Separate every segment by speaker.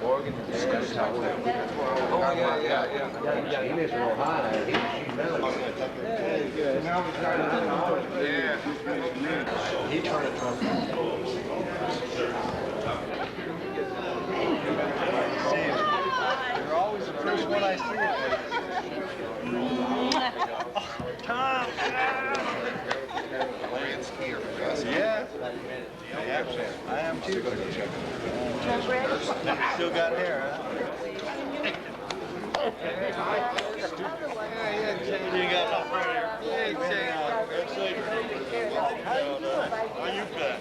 Speaker 1: Morgan. Oh, yeah. He lives in Ohio. He turned it from.
Speaker 2: You're always the first one I see. Tom! Yeah. I am too. Still got hair, huh? You got enough right here. Are you back?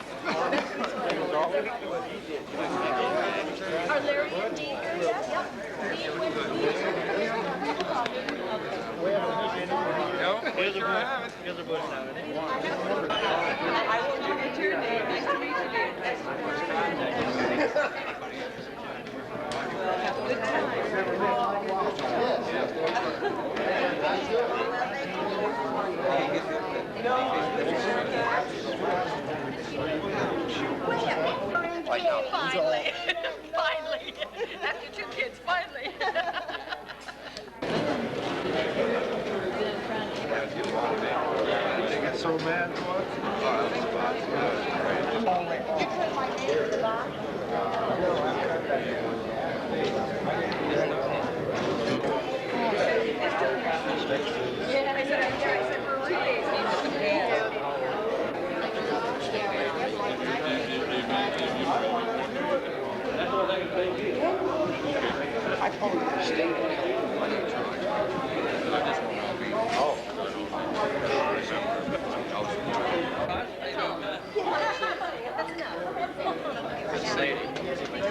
Speaker 3: Are Larry and Dee here yet? Yep.
Speaker 2: Here's a bush now.
Speaker 3: I will look at your name. Nice to meet you, Dee. Nice to meet you. Have a good time. Finally. Finally. After 2 kids, finally.
Speaker 2: They get so mad.
Speaker 1: I told him to stay there.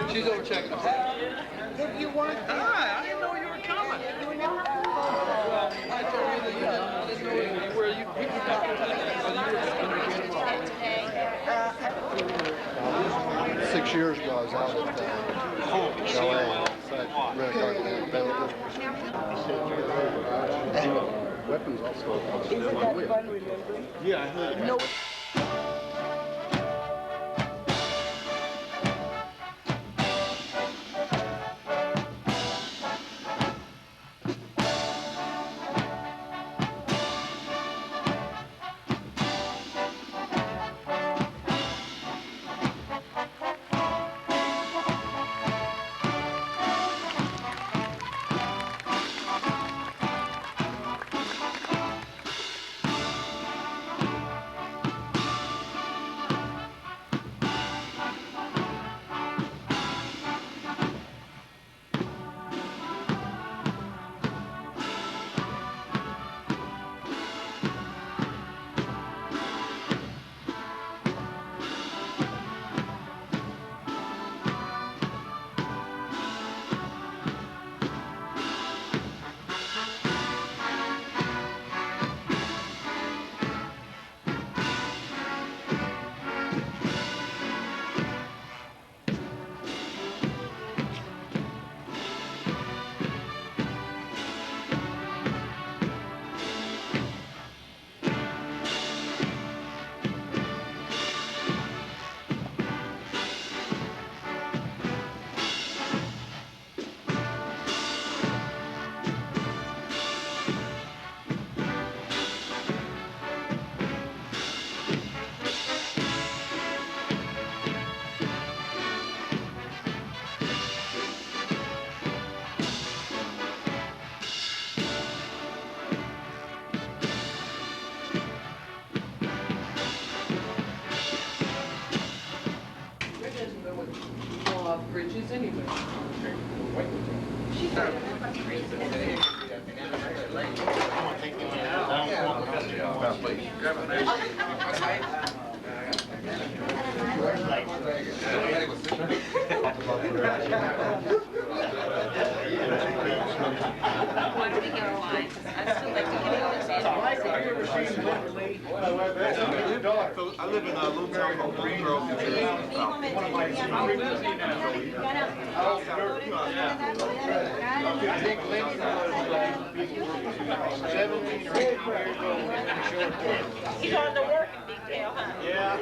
Speaker 4: She's over checking us out.
Speaker 3: You weren't there.
Speaker 4: I didn't know you were coming. Well, I told you that you didn't. I didn't know where you were.
Speaker 3: Today.
Speaker 5: 6 years ago, I was out at LA. Rent a car to available. Weapons also.
Speaker 3: Isn't that fun remembering?
Speaker 2: Yeah, I heard it.
Speaker 3: No.
Speaker 4: Bridges anyway.
Speaker 3: Once we get wine, I'd still like to get it.
Speaker 2: I live in a little town called Green Grove.
Speaker 3: He's on the working detail, huh?
Speaker 2: Yeah.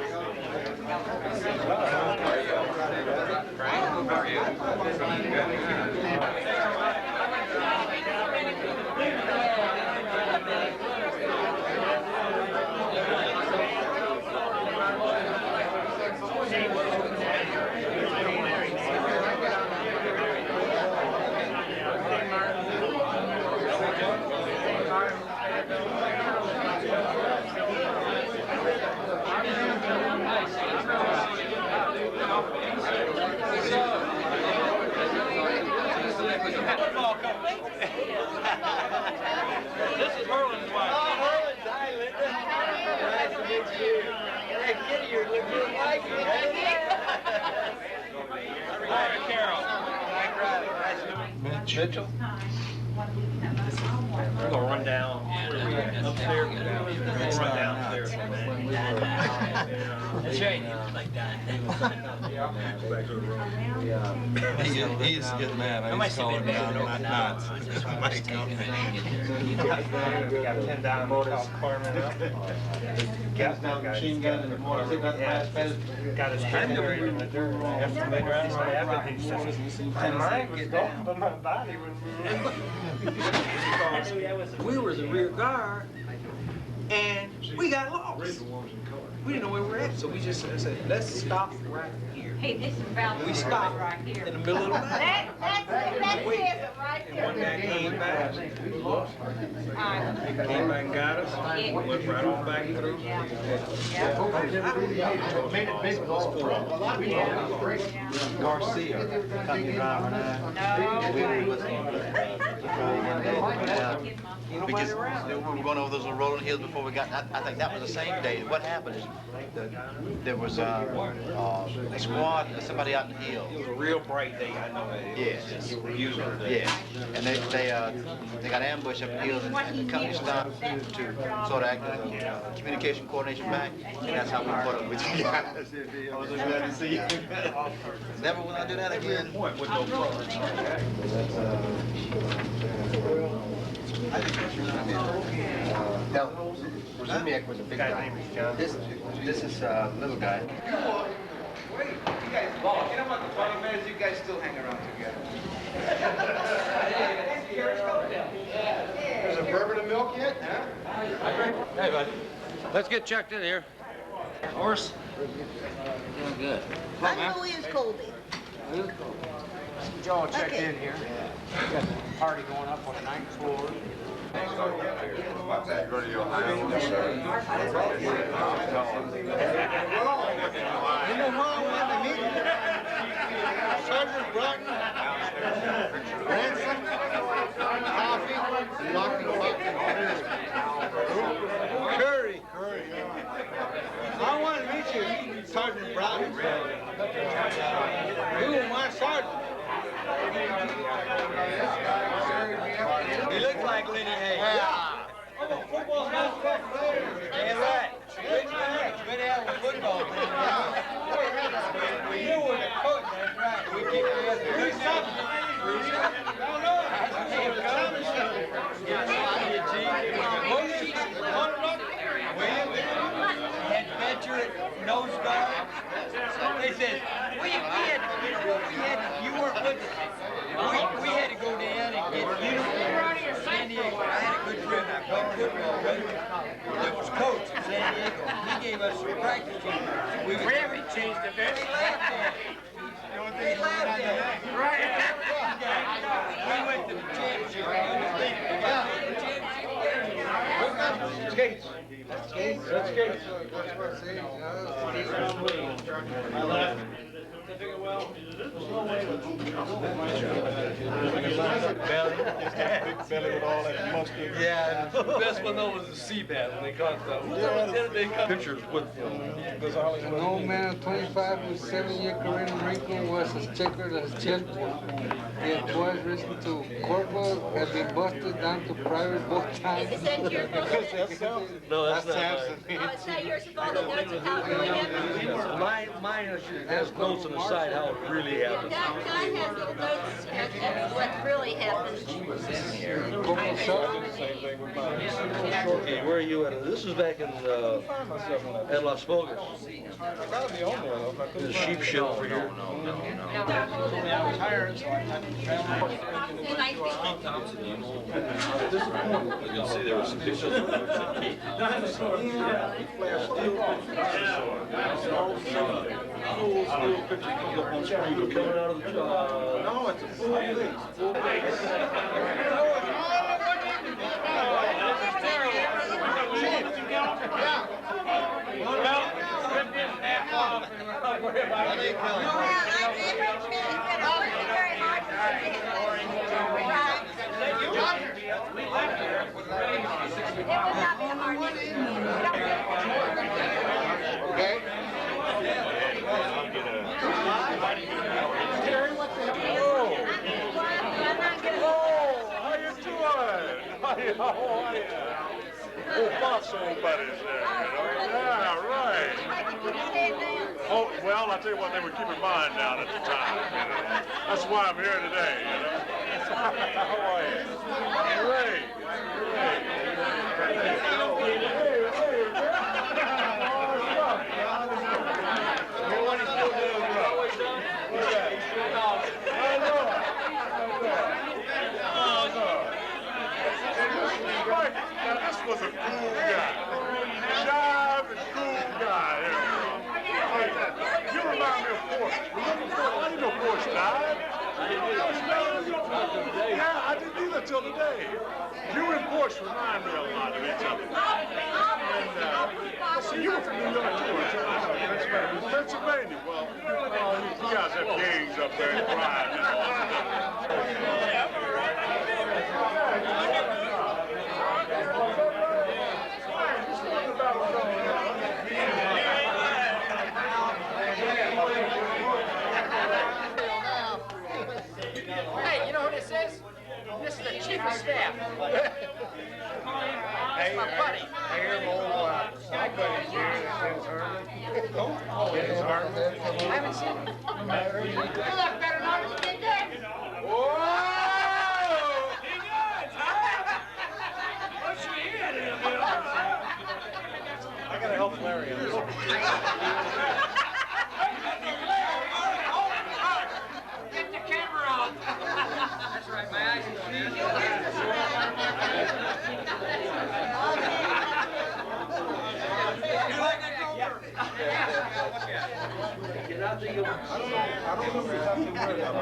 Speaker 2: Mitchell?
Speaker 6: We're gonna run down upstairs. We're gonna run downstairs. That's right. He was like that.
Speaker 2: He's getting mad. I used to call him down nuts. Somebody come in.
Speaker 6: We got 10 down, we call Carmen up.
Speaker 1: Gas down the machine gun in the morning.
Speaker 6: Got his generator in the dirt. Estimator out on everything. And mine gets off, but my body was. We were the rear guard, and we got lost. We didn't know where we were at, so we just said, let's stop right here.
Speaker 3: Hey, this is about
Speaker 6: We stopped
Speaker 3: right here.
Speaker 6: in the middle of the night.
Speaker 3: That's it right
Speaker 6: And
Speaker 3: there.
Speaker 6: one guy came back, came back and got us, went right on back through.
Speaker 1: Made it big with all four. Garcia, company driver and I.
Speaker 6: Ain't nobody
Speaker 7: Because
Speaker 6: around.
Speaker 7: we were going over those little rolling hills before we got, I think that was the same day. What happened is there was a squad, somebody out in the hill.
Speaker 6: It was a real bright day, I know that.
Speaker 7: Yes.
Speaker 6: Usual day.
Speaker 7: Yeah, and they got ambushed up the hill, and the company stopped to sort of act as a communication coordination back, and that's how we caught up with you guys. I was so glad to see you. Never will I do that again.
Speaker 6: Point with no problem.
Speaker 1: Now, Rosimiak was a big guy. This is little guy.
Speaker 2: Wait, you guys, you know what, the funny man is you guys still hang around together.
Speaker 1: There's a bourbon and milk yet?
Speaker 6: Hey, bud. Let's get checked in here. Horse? Doing good.
Speaker 8: Who is Colby?
Speaker 1: Joe checked
Speaker 8: Okay.
Speaker 1: in here. Got a party going up on the 9th floor.
Speaker 2: Go to your Ohio.
Speaker 1: You know who I wanted to meet? Sergeant Broughton, Ransom, Coffee, Curry. I want to meet you, Sergeant Broughton. You were my sergeant.
Speaker 6: He looks like Lynn Hayes. Yeah. I'm a football basketball player. Damn right. Good man. Good at with football. When you were the coach, that's right. We kicked your ass. Do something. No. Adventure nose guard. They said, we had, you weren't with us. We had to go down and get uniforms from San Diego. I had a good trip. I played football with him. It was coach in San Diego. He gave us some practice teams. We haven't changed a bit. They laughed at us. Right. We went to the championship. We got the championship.
Speaker 1: Skates. That's skates.
Speaker 6: I left.
Speaker 5: Belly. Big belly with all that mustard.
Speaker 6: Yeah, the best one though was the sea bass when they caught the pictures with
Speaker 9: An old man of 25 with 7-year career in the Marine Corps was as checkered as chessboard. He had twice risen to corporal, had been busted down to private boat time.
Speaker 8: Is that your fault?
Speaker 6: No, that's not
Speaker 8: Oh, it's not yours fault. That's how it really happened.
Speaker 6: mine has notes on the side how it really happened.
Speaker 8: That guy has little notes of what really happened.
Speaker 9: Corporal Shaw,
Speaker 6: Okay, where are you at? This is back in at Las Vegas. The sheep shit over here.
Speaker 3: Thompson,
Speaker 6: You can see there were some pictures of coming out of the
Speaker 2: No, it's a full thing.
Speaker 5: Oh, Fox old buddies there, you know. Yeah, right. Oh, well, I tell you what, they were keeping mine down at the time, you know. That's why I'm here today, you know. How are you? Great. What is still doing, bro? I know. Now, this was a cool guy. Jive and cool guy. You remind me of Porsche. Remember Porsche? I didn't know Porsche died. Yeah, I didn't either till today. You and Porsche remind me a lot of each other. And, see, you were from New York too, weren't you? Pennsylvania. Well, you guys have gangs up there in Pride and all that.
Speaker 6: Hey, you know who this is? This is the chief of staff. That's my buddy.
Speaker 5: I hear my buddy's here. His name's Herman. Oh, it's Herman.
Speaker 6: I haven't seen him. You look better than I did then.
Speaker 5: Whoa! I gotta help Larry on this one.
Speaker 6: Get the camera out. That's right, my eyes are seeing you. You like that cover?
Speaker 5: I don't know if you have to wear that.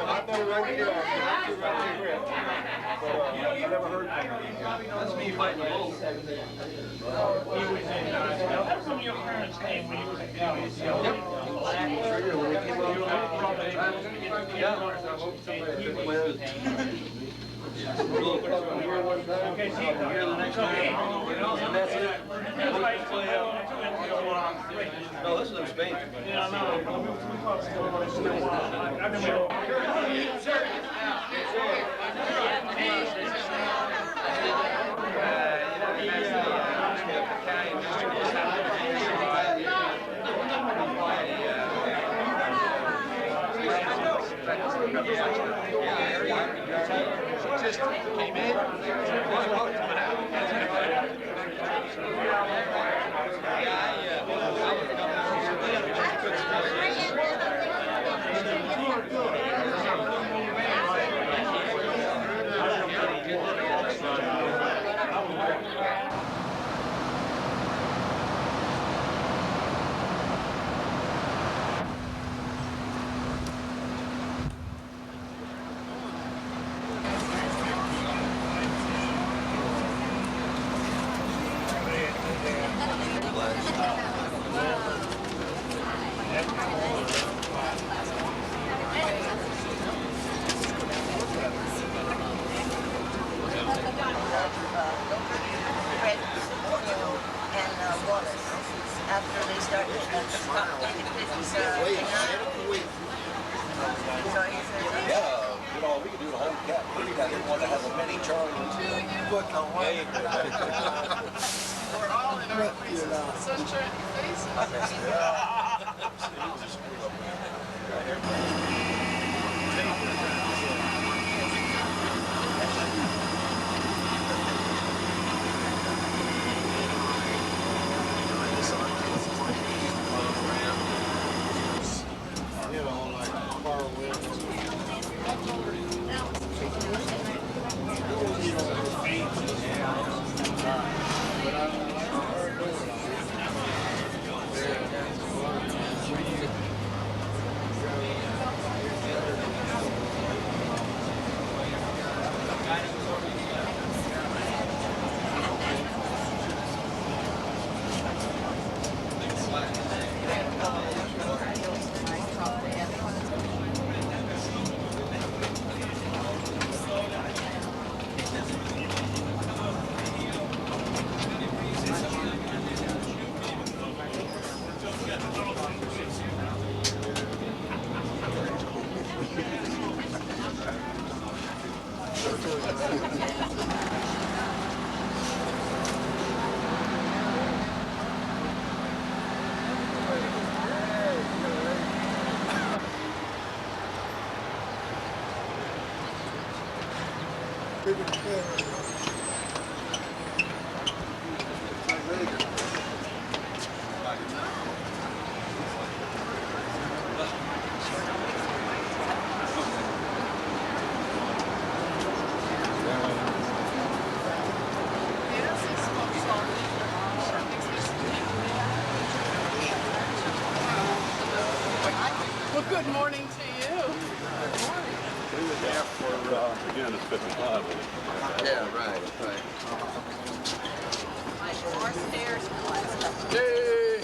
Speaker 5: I've never read it. I never heard that.
Speaker 4: That's me fighting the bull. That was on your parents' name when you was a
Speaker 2: No, this is in Spain.
Speaker 1: Just came in.
Speaker 8: After they started stop taking pictures, so he said,
Speaker 2: Yeah, you know, we can do the whole cat. We didn't want to have a mini Charlie.
Speaker 4: We're all in our faces. Sunshine faces. Well, good morning to you.
Speaker 5: Again, it's 55.
Speaker 1: Yeah, right.
Speaker 4: Hey.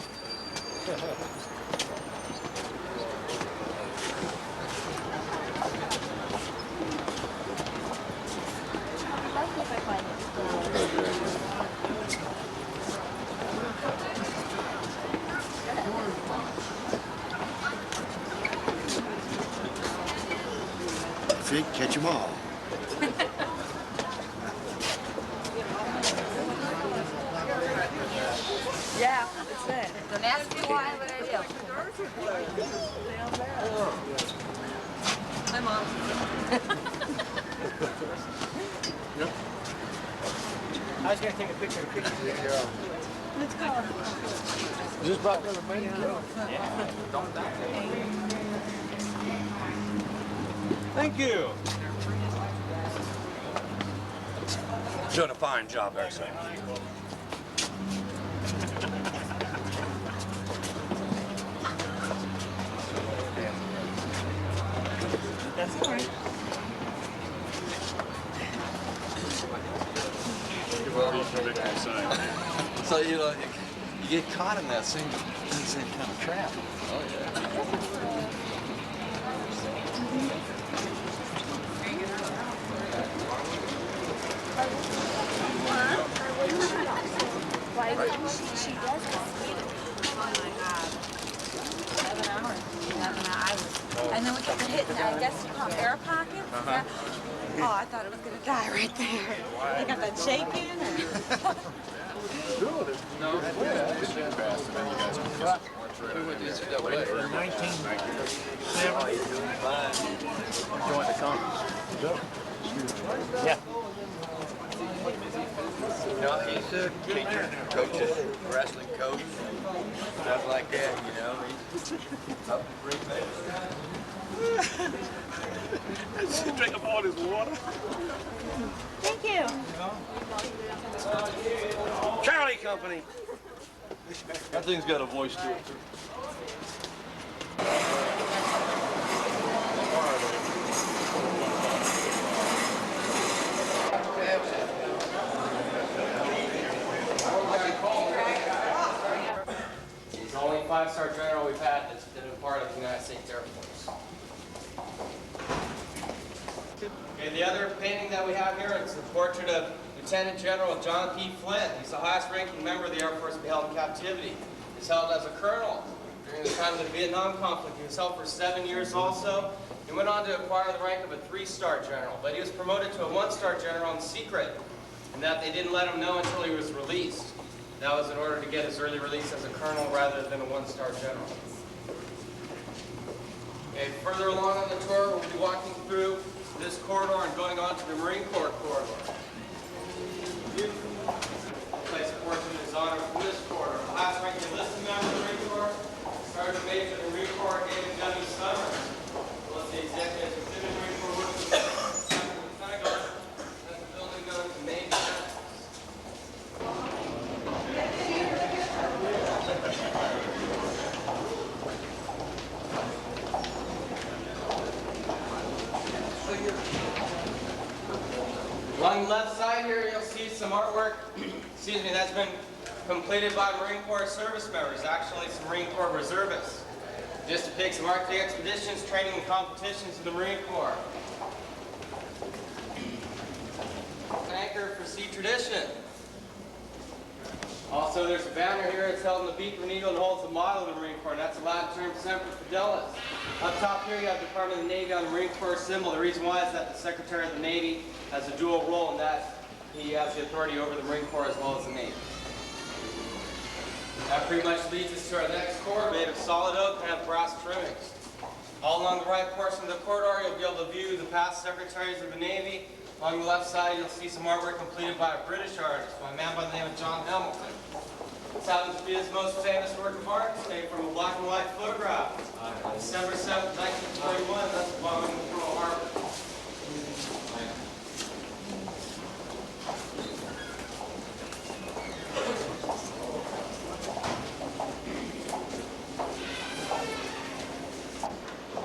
Speaker 10: See, catch them all.
Speaker 8: Yeah, that's it. Don't ask me why, but I do. Hi, Mom.
Speaker 6: I was going to take a picture of picture.
Speaker 8: Let's go.
Speaker 9: Is this about the Bain?
Speaker 6: Yeah. Don't die. Thank you.
Speaker 2: Doing a fine job there, sir.
Speaker 8: That's all right.
Speaker 2: So you know, you get caught in that same kind of trap. Oh yeah.
Speaker 8: Why didn't she does this? Oh my God. 7 hours. 11 hours. And then we kept hitting, I guess you call them air pockets. Oh, I thought it was going to die right there. They got that shaking.
Speaker 7: Join the conference.
Speaker 6: Yeah.
Speaker 1: No, he's a teacher, coaches, wrestling coach, stuff like that, you know. He's
Speaker 5: Drink up all this water.
Speaker 8: Thank you.
Speaker 1: Charlie Company.
Speaker 2: That thing's got a voice to it.
Speaker 11: He's the only 5-star general we've had that's been a part of the United States Air Force. Okay, the other painting that we have here is the portrait of Lieutenant General John P. Flynn. He's the highest ranking member of the Air Force to be held in captivity. He's held as a colonel during the time of the Vietnam conflict. He was held for 7 years also. He went on to acquire the rank of a 3-star general, but he was promoted to a 1-star general in secret, and that they didn't let him know until he was released. That was in order to get his early release as a colonel rather than a 1-star general. Okay, further along on the tour, we'll be walking through this corridor and going on to the Marine Corps corridor. I'll place a portion of his honor from this corridor. The last ranking enlisted member of the Marine Corps, Sergeant Major of the Marine Corps, David W. Summers. Plus the executive of the Marine Corps working with Kavanagh, and the building going to Main. Along the left side here, you'll see some artwork, excuse me, that's been completed by Marine Corps service members, actually some Marine Corps reservists. This depicts some Arctic expeditions, training, and competitions in the Marine Corps. An anchor for sea tradition. Also, there's a banner here. It's held in the beak of an eagle and holds the motto of the Marine Corps, and that's the Latin term Semper Fidelis. Up top here, you have the Department of the Navy on the Marine Corps symbol. The reason why is that the Secretary of the Navy has a dual role in that he has the authority over the Marine Corps as well as the Navy. That pretty much leads us to our next corridor made of solid oak and have brass trimmings. All along the right portion of the corridor, you'll be able to view the past Secretaries of the Navy, Along the left side, you'll see some artwork completed by a British artist, by a man by the name of John Hamilton. This happens to be his most famous work of art, taken from a black and white photograph on December 7th, 1941. That's the bombing of Pearl Harbor.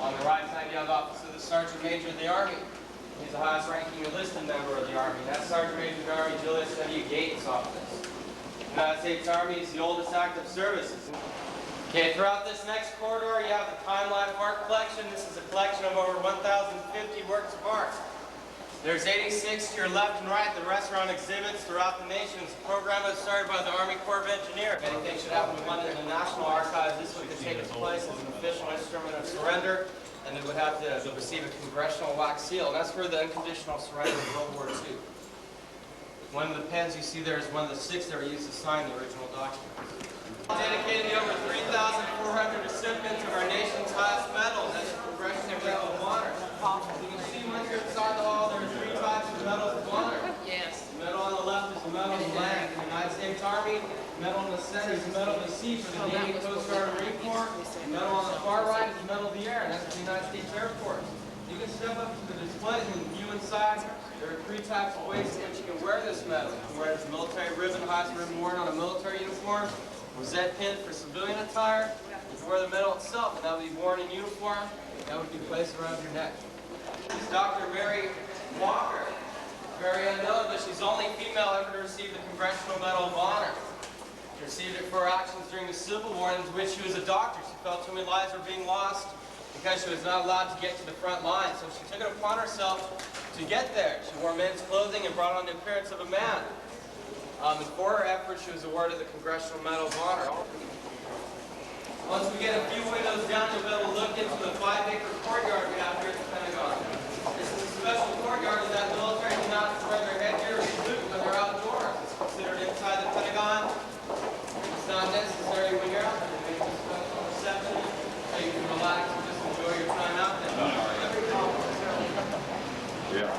Speaker 11: On the right side, you have the office of the Sergeant Major of the Army. He's the highest ranking enlisted member of the Army. That's Sergeant Major of the Army Julius W. Gates' office. The United States Army is the oldest active service. Okay, throughout this next corridor, you have the Time-Life Art Collection. This is a collection of over 1,050 works of art. There's 86 to your left and right. The rest are on exhibits throughout the nation. This program was started by the Army Corps of Engineers. If anything should happen to London in the National Archives, this one could take its place as an official instrument of surrender, and it would have to receive a congressional wax seal. And that's for the unconditional surrender of World War II. One of the pens you see there is one of the 6 that were used to sign the original documents. Dedicated to over 3,400 recipients of our nation's highest medal, that's the Congressional Medal of Honor. You can see once you're inside the hall, there are 3 types of medals of honor. Yes. The medal on the left is the Medal of Land for the United States Army. The medal on the center is the Medal of the Sea for the Navy, Coast Guard, and Marine Corps. The medal on the far right is the Medal of the Air, and that's for the United States Air Force. You can step up to the displays and view inside. There are 3 types of ways in which you can wear this medal. You can wear it as a military ribbon, highest ribbon worn on a military uniform, rosette pin for civilian attire. You can wear the medal itself, and that would be worn in uniform. That would be placed around your neck. This is Dr. Mary Walker. Very unknown, but she's the only female ever to receive the Congressional Medal of Honor. She received it for her actions during the Civil War, in which she was a doctor. She felt too many lives were being lost because she was not allowed to get to the front line. So she took it upon herself to get there. She wore men's clothing and brought on the appearance of a man. And for her efforts, she was awarded the Congressional Medal of Honor. Once we get a few windows down, you'll be able to look into the 5-acre courtyard we have here at the Pentagon. This is a special courtyard that the military cannot wear their headgear or salute when they're outdoors. It's considered inside the Pentagon. It's not necessary when you're out there. They make a special reception so you can relax and just enjoy your time out there. Yeah.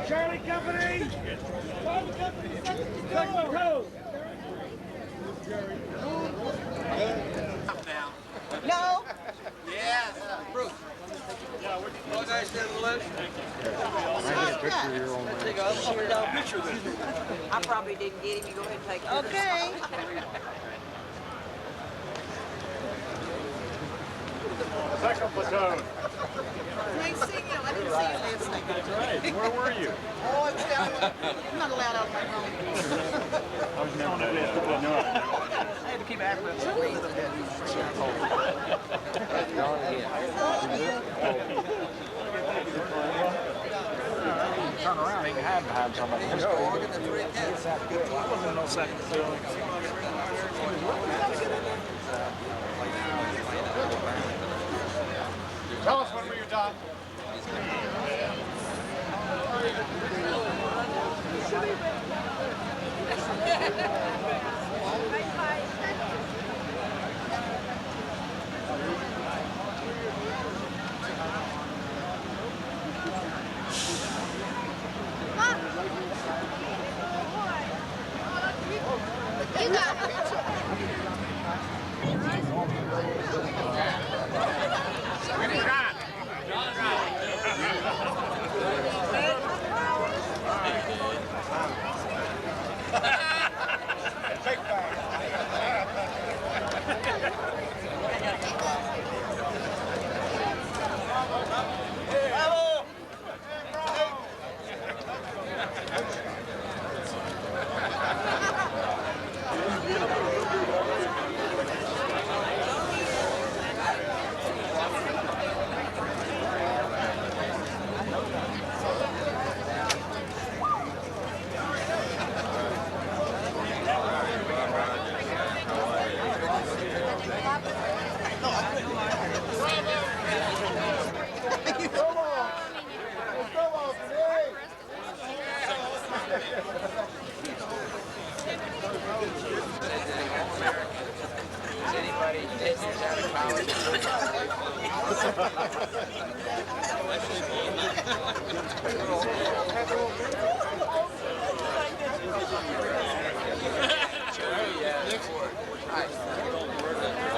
Speaker 4: Charlie Company!
Speaker 3: that?
Speaker 6: Take a picture of this.
Speaker 3: I probably didn't get him. You go ahead and take it.
Speaker 4: Okay.
Speaker 5: Second platoon.
Speaker 4: Nice seeing you. I didn't see you last night.
Speaker 5: That's right. Where were you?
Speaker 4: Oh, I'm not allowed out of my room.
Speaker 5: I was never there.
Speaker 6: I had to keep after him. Turn around, he can hide behind somebody. I wasn't no second feeling.
Speaker 5: Tell us when you're done.
Speaker 4: You got it.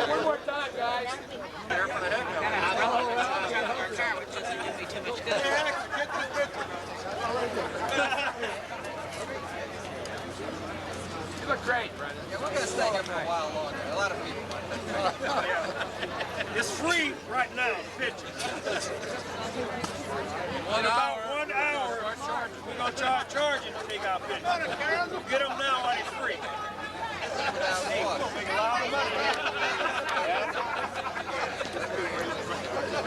Speaker 6: One more time, guys. You look great, Brendan.
Speaker 11: Yeah, we're going to stay here for a while longer. A lot of people.
Speaker 5: It's free right now, pictures. In about 1 hour, we're going to charge you to take our pictures. Get them now while it's free. Hey, we're going to make a lot of money.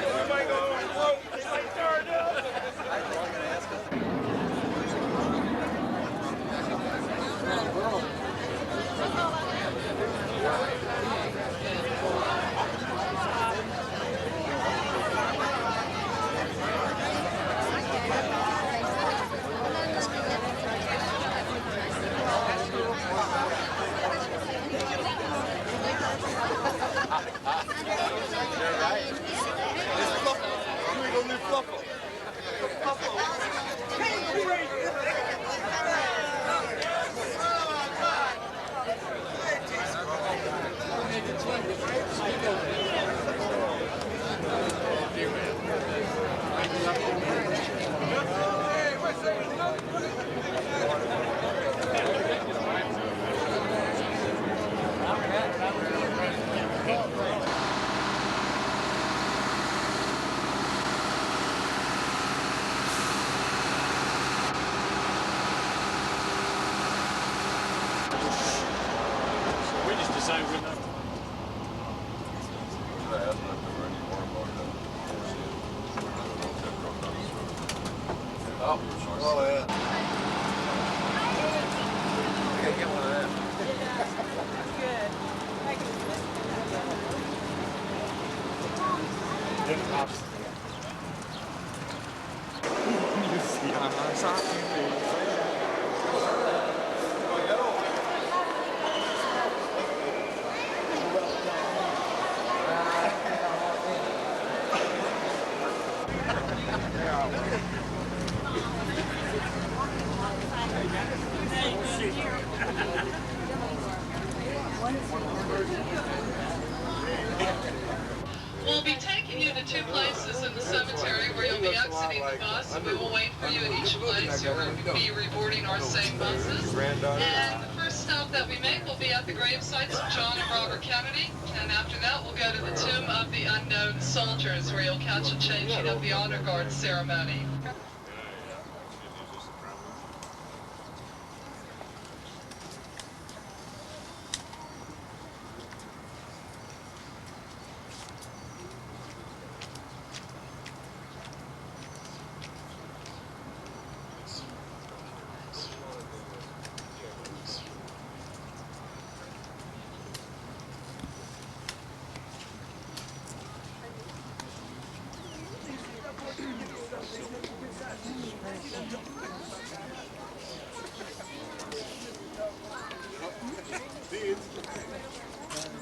Speaker 5: Everybody go on the road. They might start up. We just decided we're not.
Speaker 2: Oh, yeah. I gotta get one of them.
Speaker 12: We'll be taking you to two places in the cemetery where you'll be be exiting the bus, and we will wait for you at each place. You will be reboarding our same buses. And the first stop that we make will be at the grave sites of John and Robert Kennedy. And after that, we'll go to the Tomb of the Unknown Soldiers, where you'll catch a changing of the honor guard ceremony.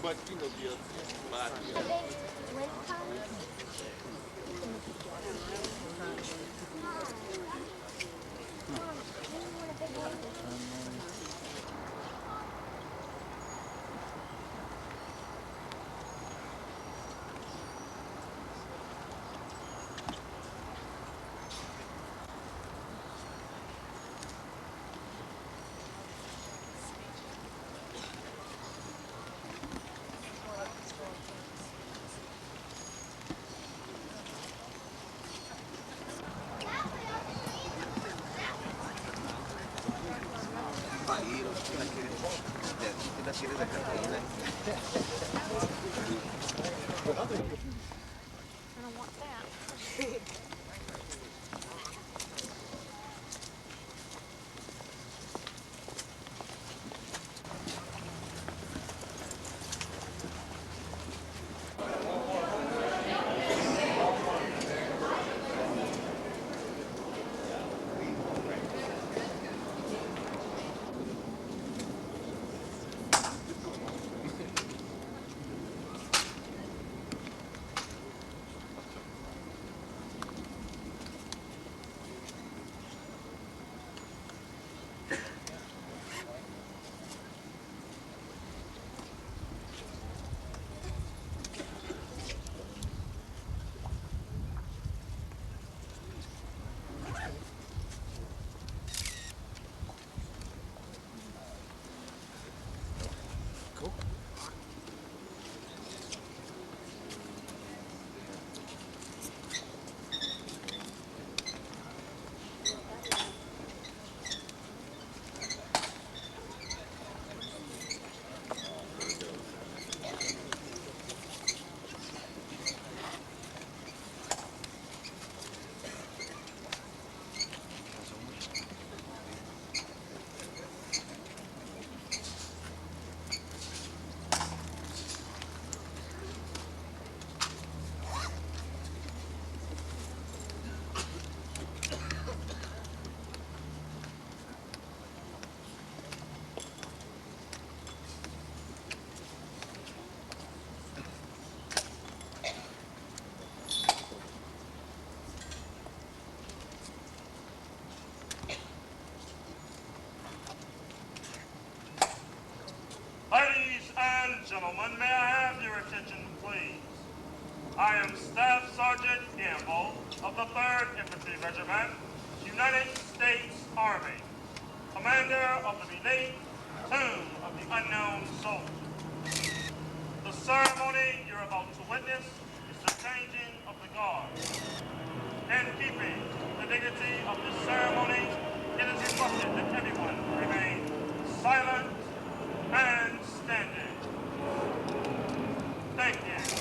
Speaker 5: But you know,
Speaker 13: Ladies and gentlemen, may I have your attention, please? I am Staff Sergeant Gamble of the 3rd Infantry Regiment, United States Army, commander of the beneath Tomb of the Unknown Soldier. The ceremony you're about to witness is the changing of the guard. In keeping with the dignity of this ceremony, it is requested that everyone remain silent and standing. Thank you.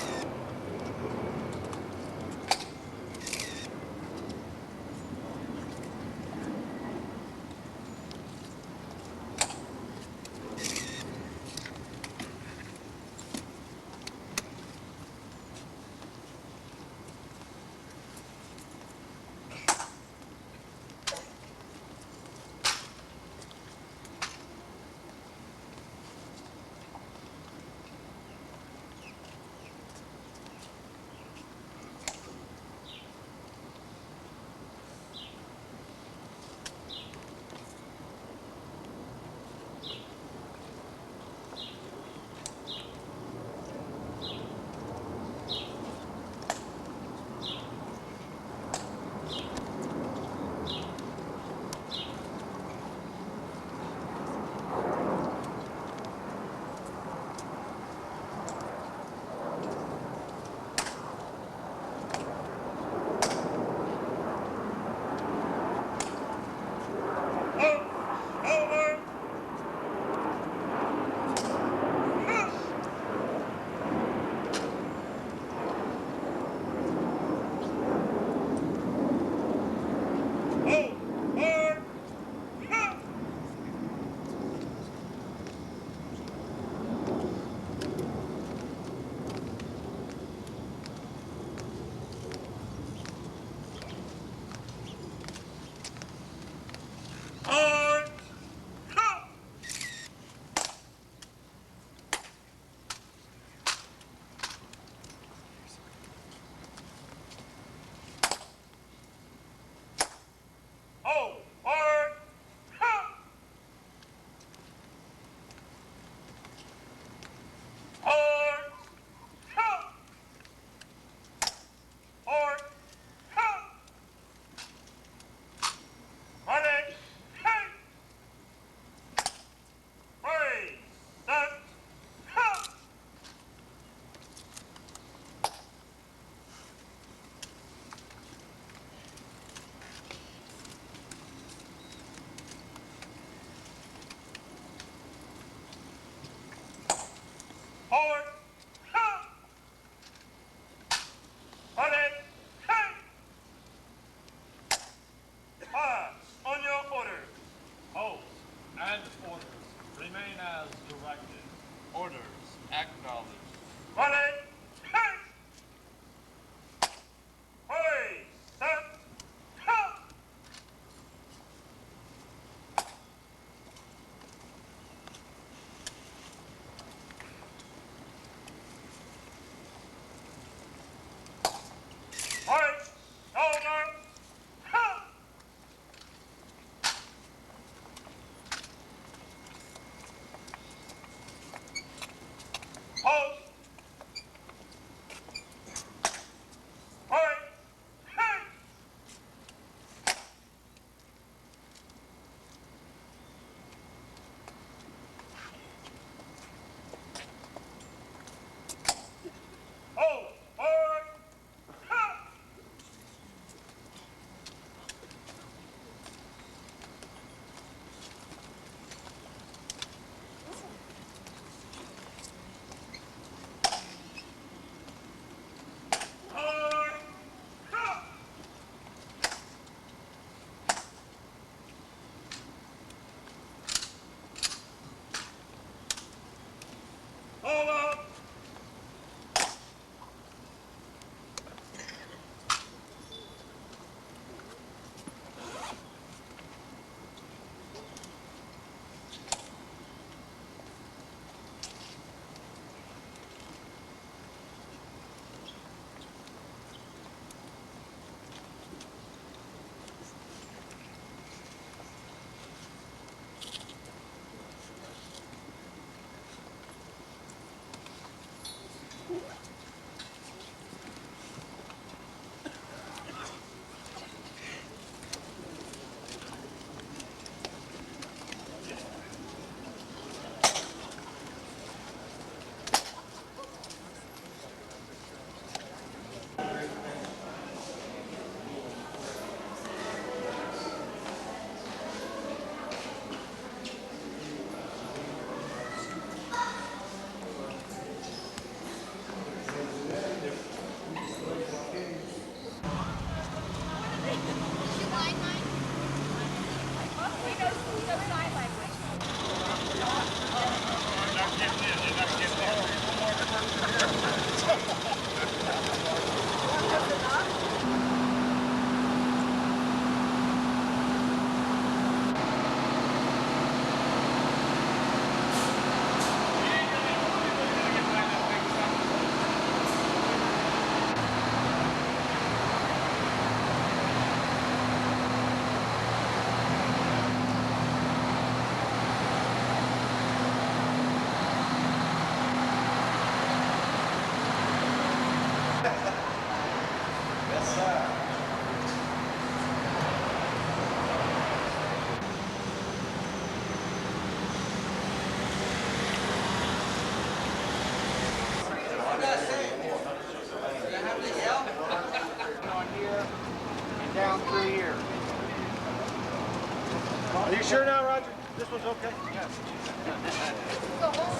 Speaker 14: You sure now, Roger? This one's okay? Yes.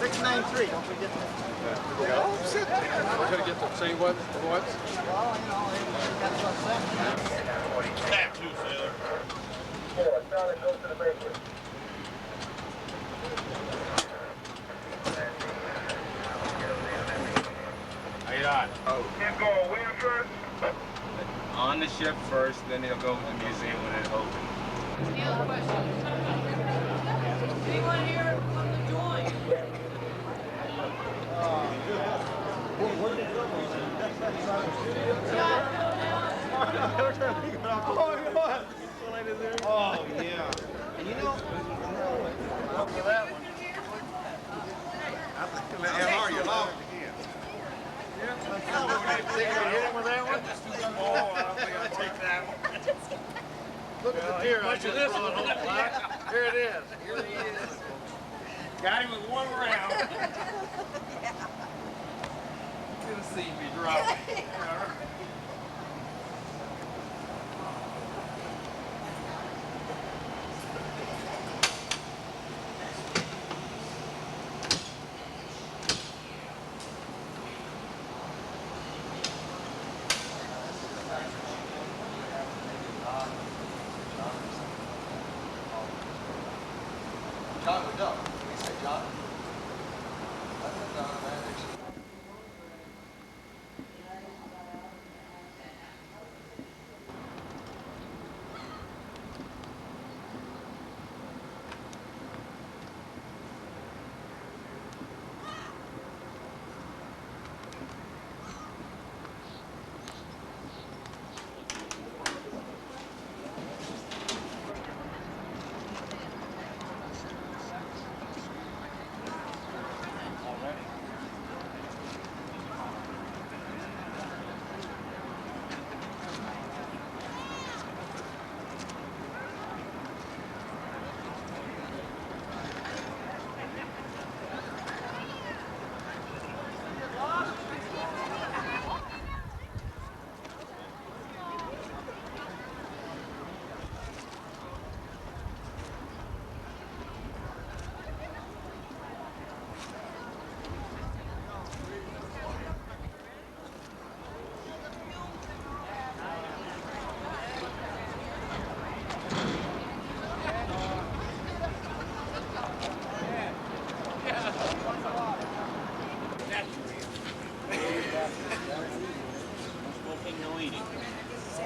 Speaker 14: 693, don't forget that.
Speaker 9: Oh, shit. We're going to get to say what?
Speaker 14: Well, you know, that's what I'm saying.
Speaker 5: Snap to, sailor.
Speaker 14: How you doing?
Speaker 5: Oh. Can't go away first?
Speaker 14: On the ship first, then he'll go to the museum when it opens.
Speaker 3: Anyone here from the joint?
Speaker 14: Oh, yeah. And you know, for that one.
Speaker 5: How are you? Long?
Speaker 14: Look at the deer. Much of this one, here it is. Here he is. Got him with one round. Gonna see me drop.
Speaker 7: John, we don't. We say John.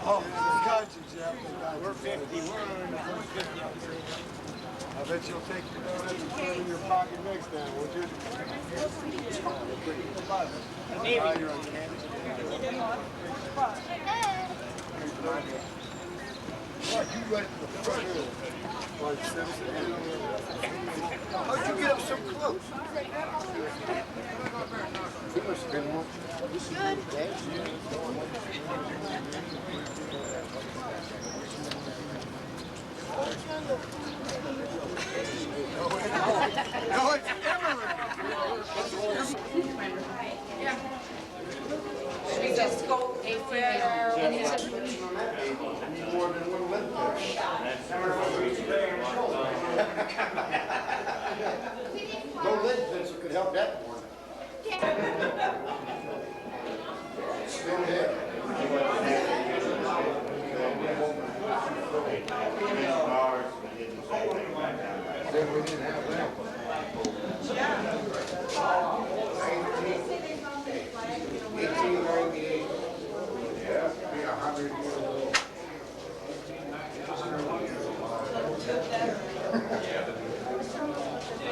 Speaker 10: Oh, conscience, yeah. We're 50. We're in the first 50. I bet you'll take your put it in your pocket next time, won't you? Now you're on campus. What, you right to the front here? How'd you get up so close? You must have been one.
Speaker 14: No, it's
Speaker 3: Should we just go anywhere?
Speaker 10: More than one lip no lid pencil could help that one. Still there.
Speaker 9: Then we didn't have that.
Speaker 10: 1898. Yeah, be 100 years old.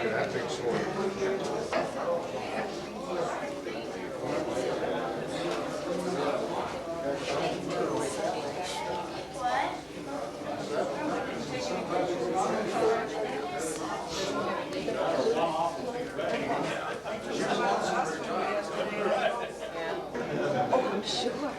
Speaker 10: That big sword.
Speaker 3: Oh, I'm sure.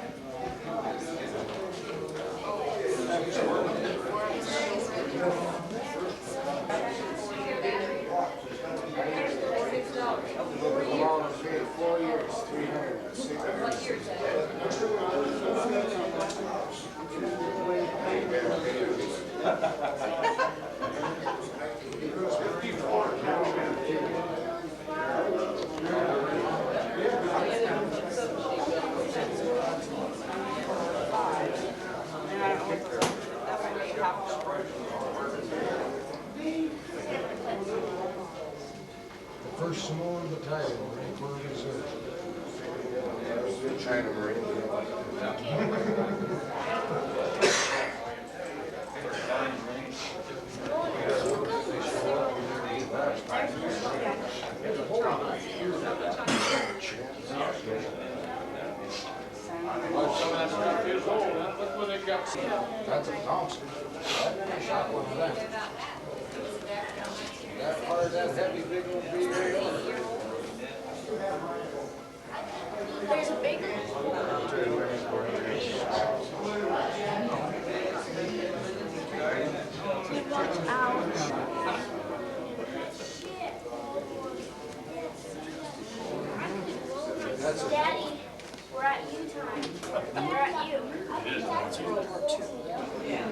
Speaker 10: The first Samoan battalion, Marine Corps Reserve.
Speaker 1: China Marine.
Speaker 10: That's a Thompson. I shot one of them. That hard, that heavy, big old BAR.
Speaker 8: There's a bigger. Watch out. Daddy, we're at you time. We're at you. That's World War II. Yeah.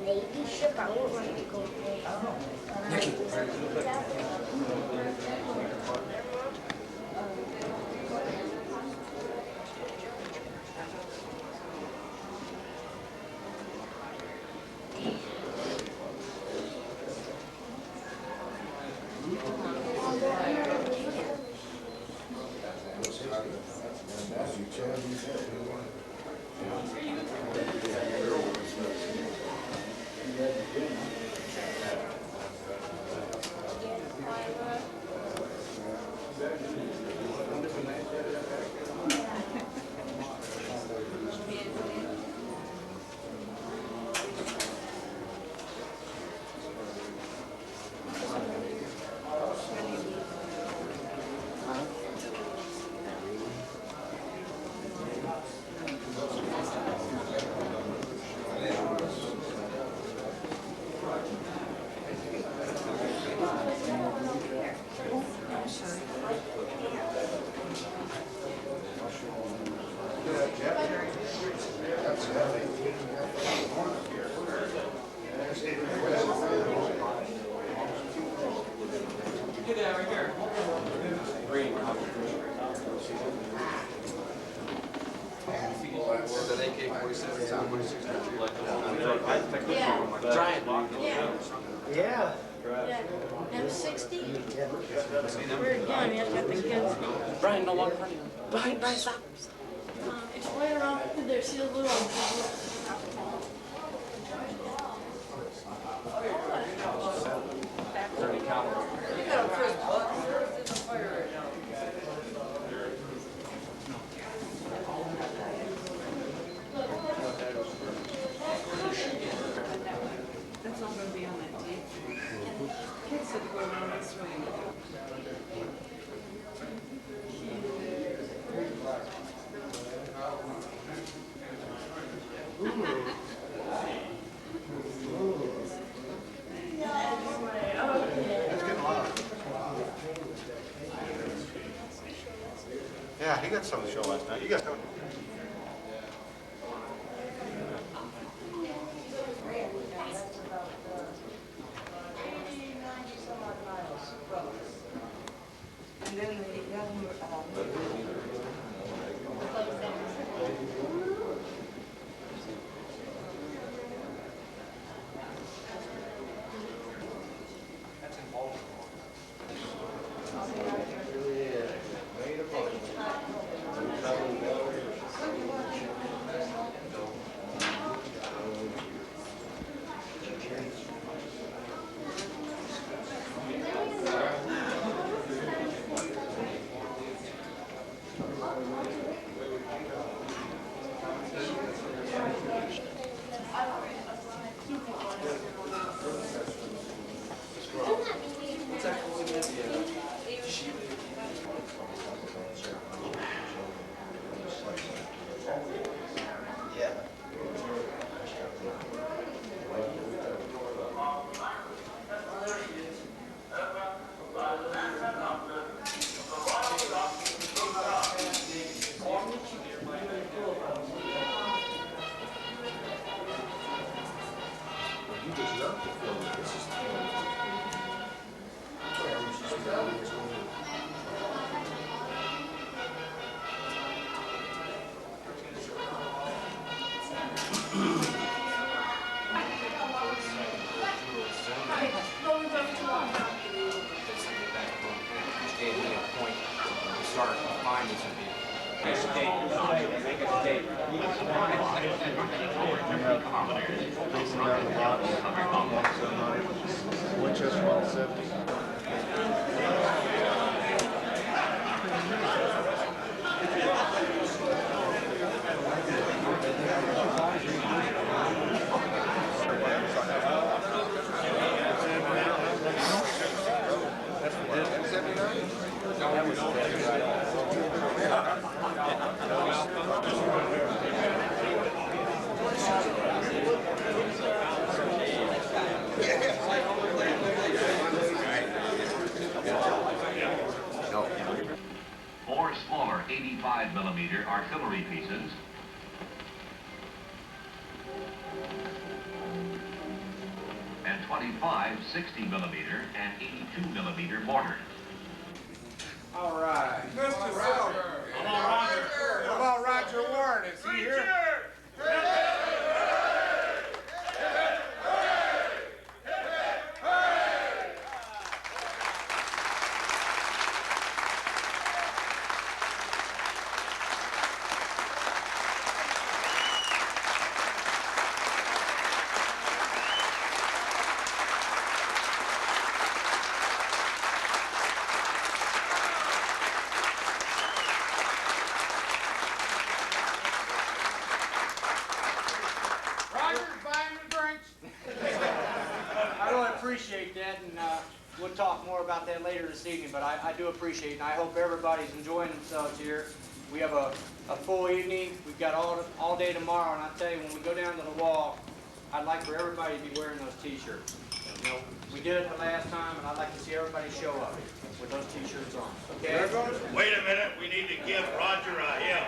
Speaker 8: Navy ship, I won't let you go.
Speaker 15: Yeah.
Speaker 8: M60? We're again, we have to get the kids.
Speaker 15: Brian, no longer running.
Speaker 8: Brian, stop. It's right around there. See the little
Speaker 3: That's not going to be on that tape. Kids said to go around this way.
Speaker 7: Yeah, he got some of the show last night. You guys don't.
Speaker 3: And then they got him,
Speaker 10: Winchester 170.
Speaker 15: Four smaller 85mm artillery pieces, and 25 60mm and 82mm mortars.
Speaker 14: All right. Mr. Roger. How about Roger Warren? Is he here?
Speaker 6: Appreciate that, and we'll talk more about that later this evening, but I do appreciate it, and I hope everybody's enjoying themselves here. We have a full evening. We've got all day tomorrow, and I tell you, when we go down to the wall, I'd like for everybody to be wearing those T-shirts. You know, we did it the last time, and I'd like to see everybody show up with those T-shirts on. Okay?
Speaker 5: Wait a minute, we need to give Roger a hymn.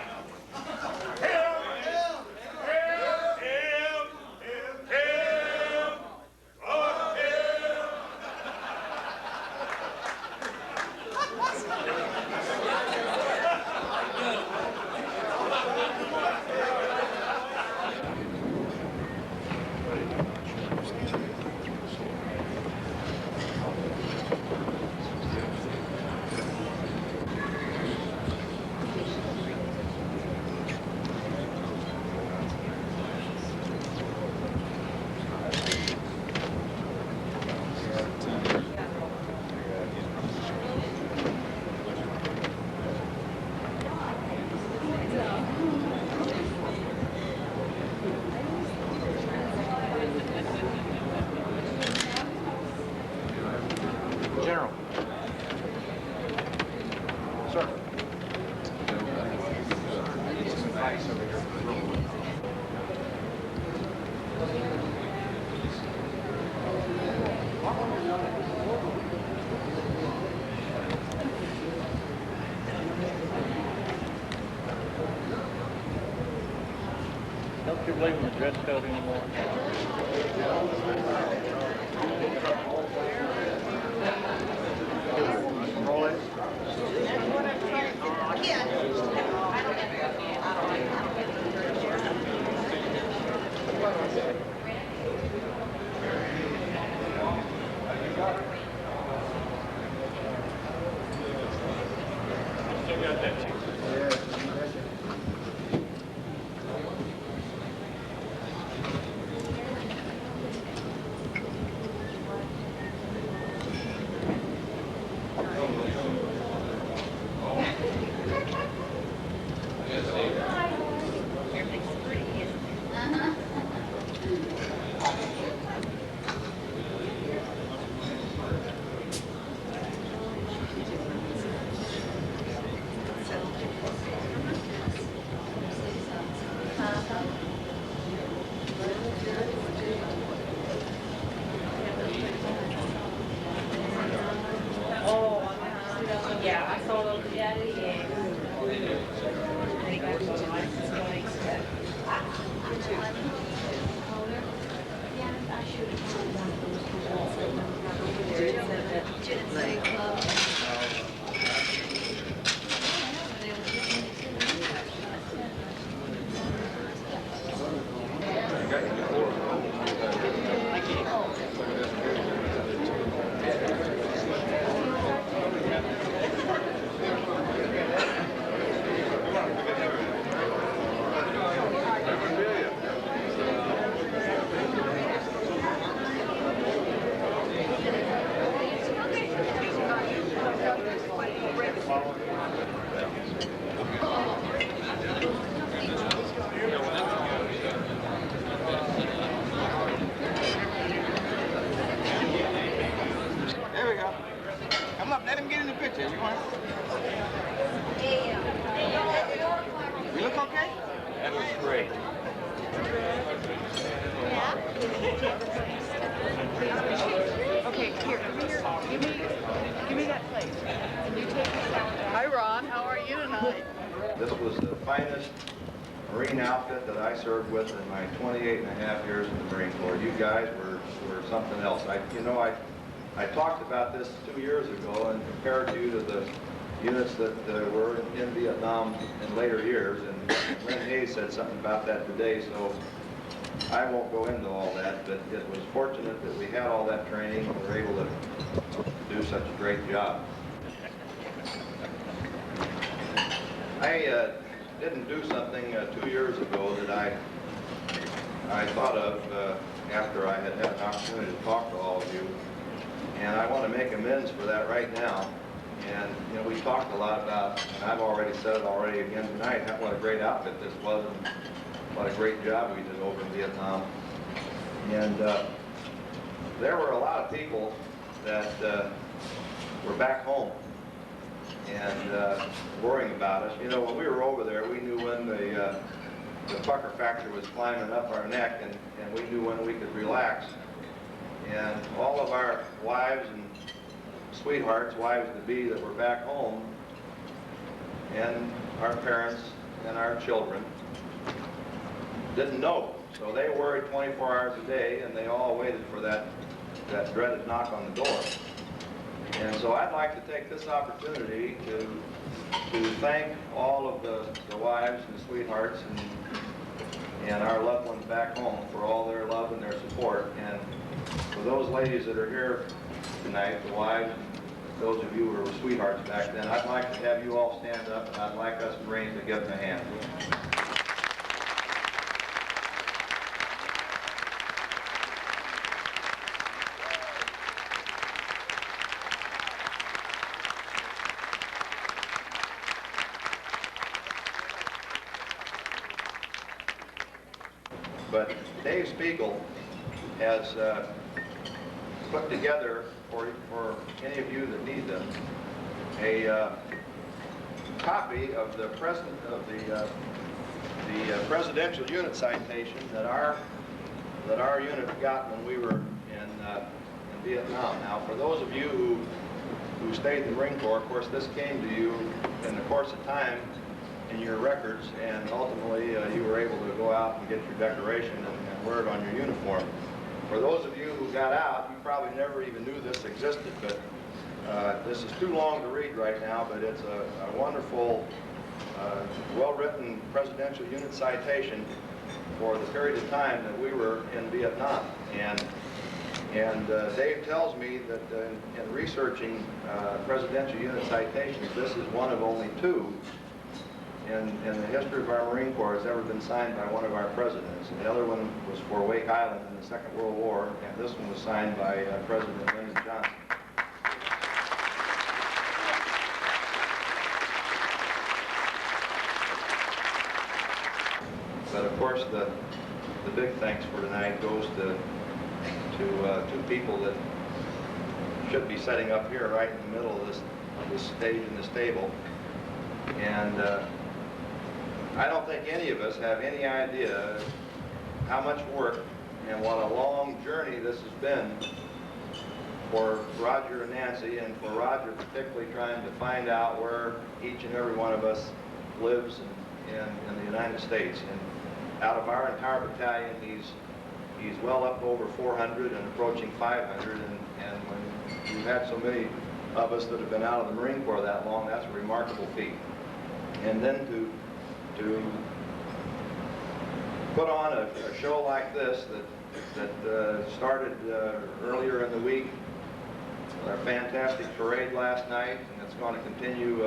Speaker 1: General. Sir.
Speaker 16: Don't you believe in the dress code anymore?
Speaker 5: Still got that chick.
Speaker 3: Okay, here, give me that plate. And you take the salad. Hi, Ron. How are you tonight?
Speaker 17: This was the finest Marine outfit that I served with in my 28.5 years in the Marine Corps. You guys were something else. I talked about this 2 years ago and compared you to the units that were in Vietnam in later years, and Lynn Hayes said something about that today, so I won't go into all that, but it was fortunate that we had all that training and were able to do such a great job. I didn't do something 2 years ago that I thought of after I had an opportunity to talk to all of you, and I want to make amends for that right now. And we talked a lot about, and I've already said it already again tonight, what a great outfit this was, and what a great job we did over in Vietnam. And there were a lot of people that were back home and worrying about us. When we were over there, we knew when the pucker factor was climbing up our neck, and we knew when we could relax. And all of our wives and sweethearts, wives-to-be that were back home, and our parents and our children didn't know. So they worried 24 hours a day, and they all waited for that dreaded knock on the door. And so I'd like to take this opportunity to thank all of the wives and sweethearts and our loved ones back home for all their love and their support. And for those ladies that are here tonight, the wives, those of you who were sweethearts back then, I'd like to have you all stand up, and I'd like us Marines to give them a hand. But Dave Spiegel has put together, for any of you that need them, a copy of the presidential unit citation that our unit got when we were in Vietnam. Now, for those of you who stayed in the Marine Corps, of course, this came to you in the course of time in your records, and ultimately you were able to go out and get your decoration and wear it on your uniform. For those of you who got out, you probably never even knew this existed, but this is too long to read right now, but it's a wonderful, well-written presidential unit citation for the period of time that we were in Vietnam. And Dave tells me that in researching presidential unit citations, this is one of only two in the history of our Marine Corps has ever been signed by one of our presidents. And the other one was for Wake Island in the Second World War, and this one was signed by President Lyndon Johnson. But of course, the big thanks for tonight goes to two people that should be setting up here right in the middle of this stage in this table. And I don't think any of us have any idea how much work and what a long journey this has been for Roger and Nancy, and for Roger particularly trying to find out where each and every one of us lives in the United States. And out of our entire battalion, he's well up over 400 and approaching 500, and when you've had so many of us that have been out of the Marine Corps that long, that's a remarkable feat. And then to put on a show like this that started earlier in the week with our fantastic parade last night, and it's going to continue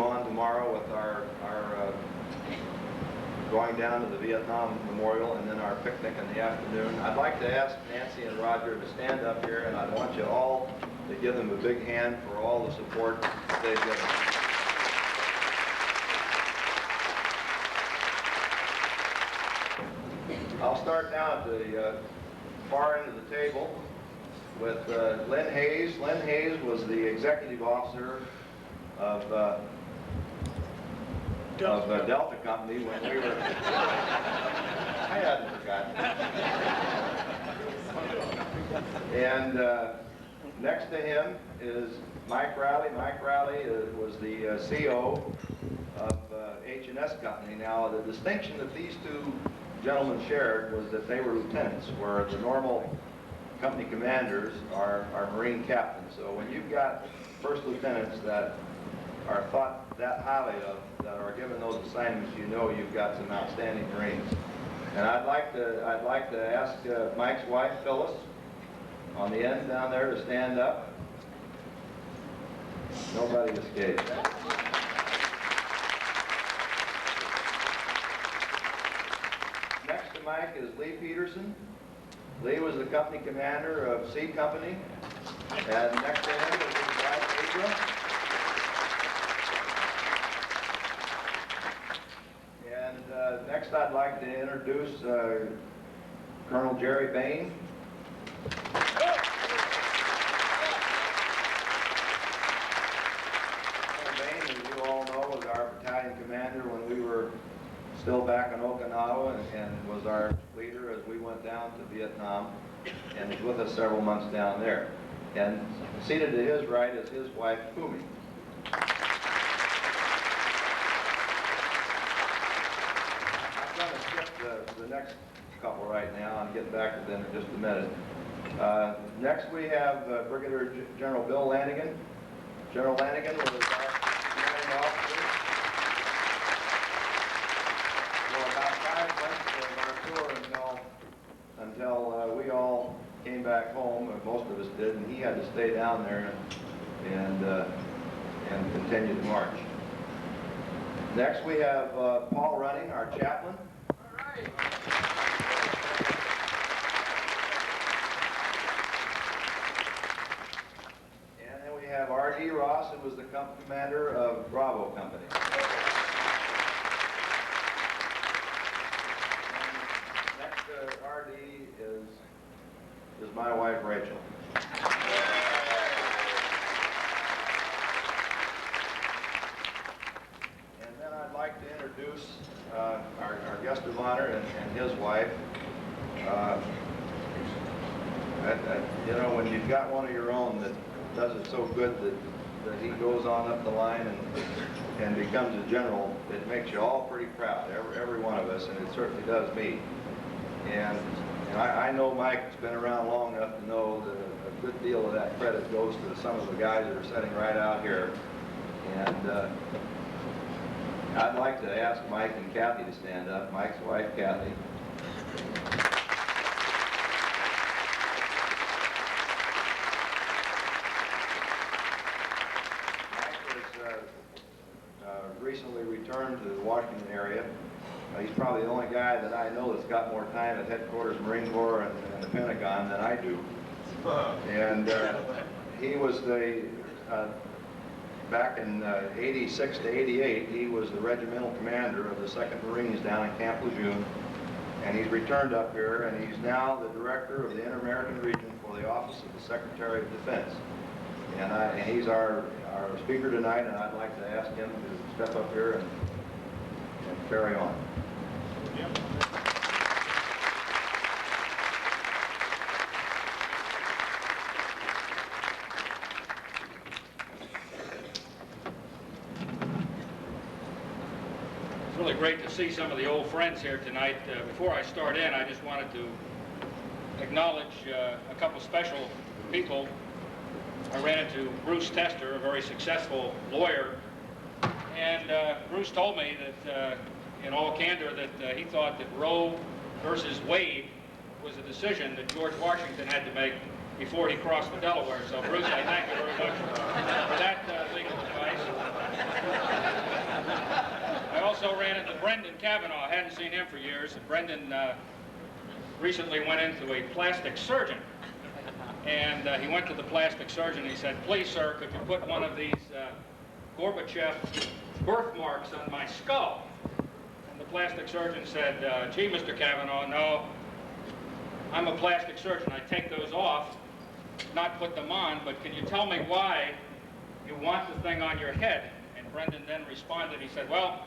Speaker 17: on tomorrow with our going down to the Vietnam Memorial, and then our picnic in the afternoon. I'd like to ask Nancy and Roger to stand up here, and I want you all to give them a big hand for all the support that they've given us. I'll start down at the far end of the table with Lynn Hayes. Lynn Hayes was the executive officer of Delta Company when we were I hadn't forgotten. And next to him is Mike Riley. Mike Riley was the CO of H&S Company. Now, the distinction that these two gentlemen shared was that they were lieutenants, where the normal company commanders are Marine captains. So when you've got first lieutenants that are thought that highly of, that are given those assignments, you know you've got some outstanding Marines. And I'd like to ask Mike's wife, Phyllis, on the end down there to stand up. Nobody escaped. Next to Mike is Lee Peterson. Lee was the company commander of C Company. And next to him is his wife, April. And next I'd like to introduce Colonel Jerry Bain. Battalion commander when we were still back in Okinawa and was our leader as we went down to Vietnam and was with us several months down there. And seated to his right is his wife, Kumi. I'm going to skip the next couple right now. I'm getting back to them in just a minute. Next we have Brigadier General Bill Lanigan. General Lanigan was our commanding officer. Until we all came back home, and most of us did, and he had to stay down there and continue to march. Next we have Paul Running, our chaplain.
Speaker 14: All right.
Speaker 17: And then we have R.D. Ross, who was the company commander of Bravo Company. R.D. is my wife, Rachel. And then I'd like to introduce our guest of honor and his wife. You know, when you've got one of your own that does it so good that he goes on up the line and becomes a general, it makes you all pretty proud, every one of us, and it certainly does me. And I know Mike's been around long enough to know that a good deal of that credit goes to some of the guys that are sitting right out here. And I'd like to ask Mike and Kathy to stand up. Mike's wife, Kathy. Mike was recently returned to the Washington area. He's probably the only guy that I know that's got more time at headquarters, Marine Corps, and the Pentagon than I do. And he was back in 86 to 88, he was the regimental commander of the 2nd Marines down in Camp Lejeune. And he's returned up here, and he's now the director of the Inter-American Region for the Office of the Secretary of Defense. And he's our speaker tonight, and I'd like to ask him to step up here and carry on.
Speaker 5: Yep.
Speaker 18: It's really great to see some of the old friends here tonight. Before I start in, I just wanted to acknowledge a couple special people. I ran into Bruce Tester, a very successful lawyer, and Bruce told me that in all candor that he thought that Roe versus Wade was a decision that George Washington had to make before he crossed the Delaware. So Bruce, I thank you very much for that legal advice. I also ran into Brendan Kavanagh. I hadn't seen him for years. And Brendan recently went into a plastic surgeon. And he went to the plastic surgeon and he said, "Please, sir, could you put one of these Gorbachev birthmarks on my skull?" And the plastic surgeon said, "Gee, Mr. Kavanagh, no, I'm a plastic surgeon. I take those off, not put them on, but can you tell me why you want the thing on your head?" And Brendan then responded, he said, "Well,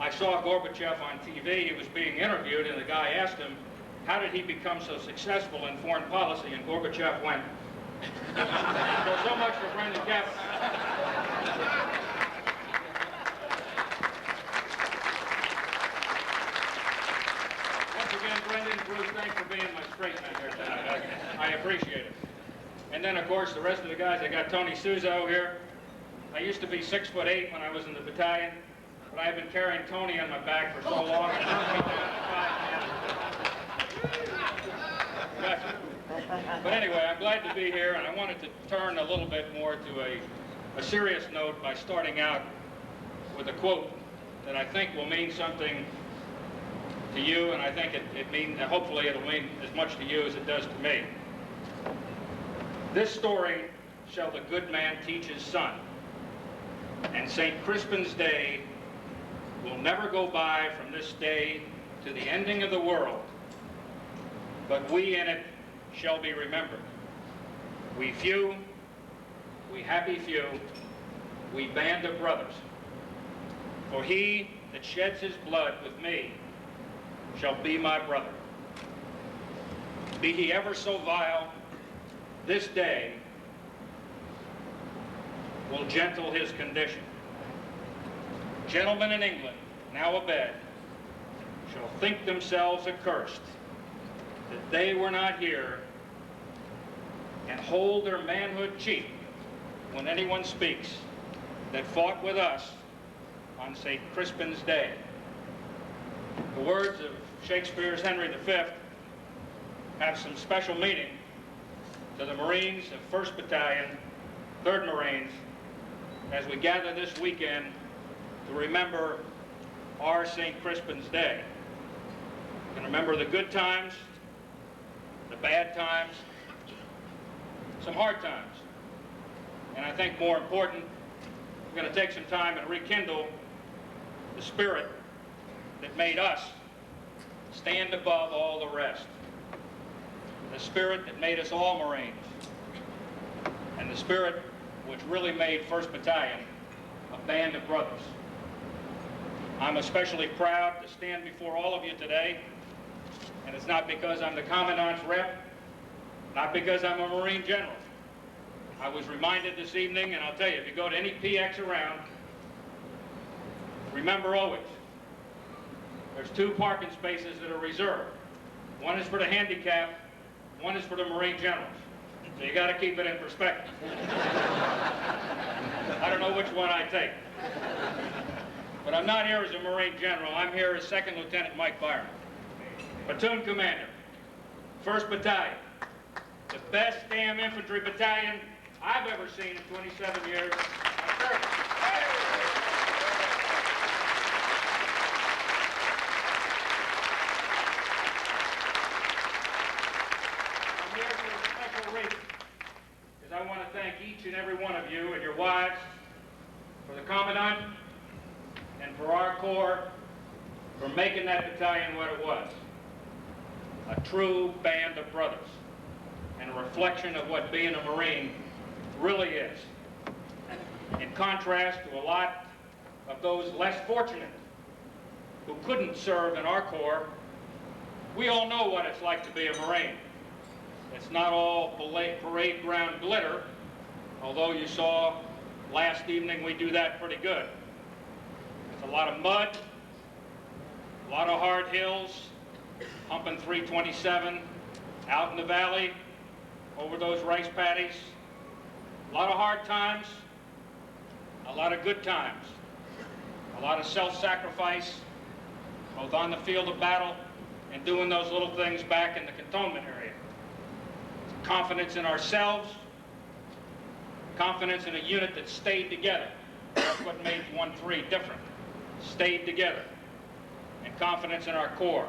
Speaker 18: I saw Gorbachev on TV. He was being interviewed, and the guy asked him, how did he become so successful in foreign policy? And Gorbachev went. So much for Brendan Kavanagh. Once again, Brendan, Bruce, thanks for being my straight man here tonight. I appreciate it. And then, of course, the rest of the guys. I got Tony Souzo here. I used to be 6'8" when I was in the battalion, but I've been carrying Tony on my back for so long. It hurt me down to 5 pounds. But anyway, I'm glad to be here, and I wanted to turn a little bit more to a serious note by starting out with a quote that I think will mean something to you, and I think hopefully it'll mean as much to you as it does to me. This story shall the good man teach his son, and St. Crispin's Day will never go by from this day to the ending of the world, but we in it shall be remembered. We few, we happy few, we band of brothers. For he that sheds his blood with me shall be my brother. Be he ever so vile, this day will gentle his condition. Gentlemen in England, now abed, shall think themselves accursed that they were not here, and hold their manhood cheap when anyone speaks that fought with us on St. Crispin's Day. The words of Shakespeare's Henry V have some special meaning to the Marines of 1st Battalion, 3rd Marines, as we gather this weekend to remember our St. Crispin's Day. And remember the good times, the bad times, some hard times. And I think more important, we're going to take some time and rekindle the spirit that made us stand above all the rest. The spirit that made us all Marines. And the spirit which really made 1st Battalion a band of brothers. I'm especially proud to stand before all of you today, and it's not because I'm the Commandant's rep, not because I'm a Marine General. I was reminded this evening, and I'll tell you, if you go to any PX around, remember always, there's 2 parking spaces that are reserved. One is for the handicapped, one is for the Marine Generals. So you got to keep it in perspective. I don't know which one I take. But I'm not here as a Marine General. I'm here as 2nd Lieutenant Mike Byron, Platoon Commander, 1st Battalion, the best damn infantry battalion I've ever seen in 27 years of service. I'm here for a special reason, because I want to thank each and every one of you and your wives, for the Commandant, and for our Corps for making that battalion what it was. A true band of brothers, and a reflection of what being a Marine really is. In contrast to a lot of those less fortunate who couldn't serve in our Corps, we all know what it's like to be a Marine. It's not all parade ground glitter, although you saw last evening we do that pretty good. It's a lot of mud, a lot of hard hills, humping 327, out in the valley, over those rice paddies. A lot of hard times, a lot of good times, a lot of self-sacrifice, both on the field of battle and doing those little things back in the cantonment area. Confidence in ourselves, confidence in a unit that stayed together. That's what made 1-3 different. Stayed together. And confidence in our Corps.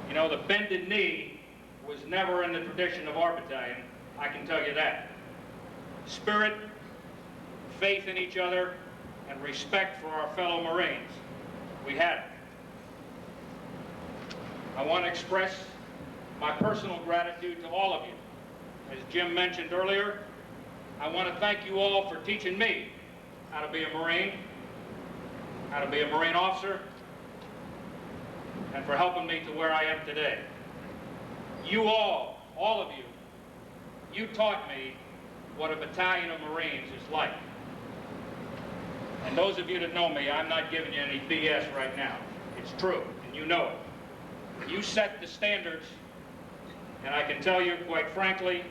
Speaker 18: You know, the bended knee was never in the tradition of our battalion, I can tell you that. Spirit, faith in each other, and respect for our fellow Marines. We had it. I want to express my personal gratitude to all of you. As Jim mentioned earlier, I want to thank you all for teaching me how to be a Marine. how to be a Marine officer, and for helping me to where I am today. You all of you, you taught me what a battalion of Marines is like. And those of you that know me, I'm not giving you any BS right now. It's true, and you know it. You set the standards, and I can tell you, quite frankly,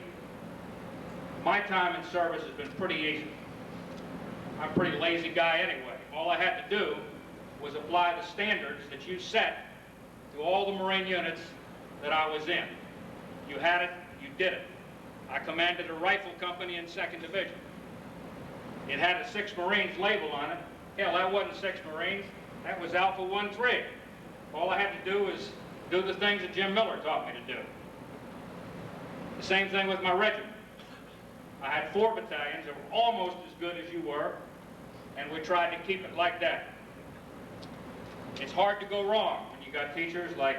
Speaker 18: my time in service has been pretty easy. I'm a pretty lazy guy anyway. All I had to do was apply the standards that you set to all the Marine units that I was in. You had it, you did it. I commanded a rifle company in 2nd Division. It had a 6 Marines label on it. Hell, that wasn't 6 Marines. That was Alpha 1-3. All I had to do was do the things that Jim Miller taught me to do. The same thing with my regiment. I had 4 battalions that were almost as good as you were, and we tried to keep it like that. It's hard to go wrong when you got teachers like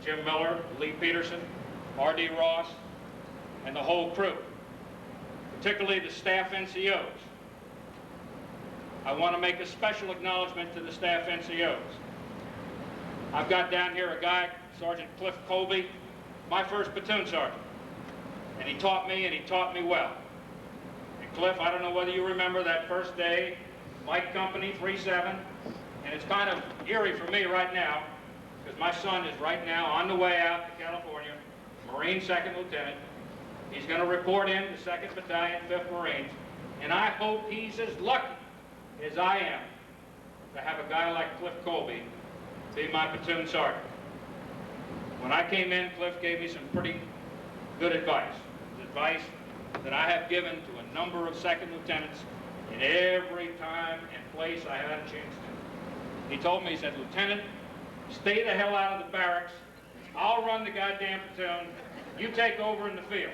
Speaker 18: Jim Miller, Lee Peterson, R.D. Ross, and the whole crew, particularly the staff NCOs. I want to make a special acknowledgement to the staff NCOs. I've got down here a guy, Sergeant Cliff Colby, my first platoon sergeant. And he taught me well. And Cliff, I don't know whether you remember that first day, Mike Company 3-7, and it's kind of eerie for me right now, because my son is right now on the way out to California, Marine 2nd Lieutenant. He's going to report in to 2nd Battalion, 5th Marines, and I hope he's as lucky as I am to have a guy like Cliff Colby be my platoon sergeant. When I came in, Cliff gave me some pretty good advice. Advice that I have given to a number of 2nd Lieutenants in every time and place I had a chance to. He told me, he said, Lieutenant, stay the hell out of the barracks. I'll run the goddamn platoon. You take over in the field.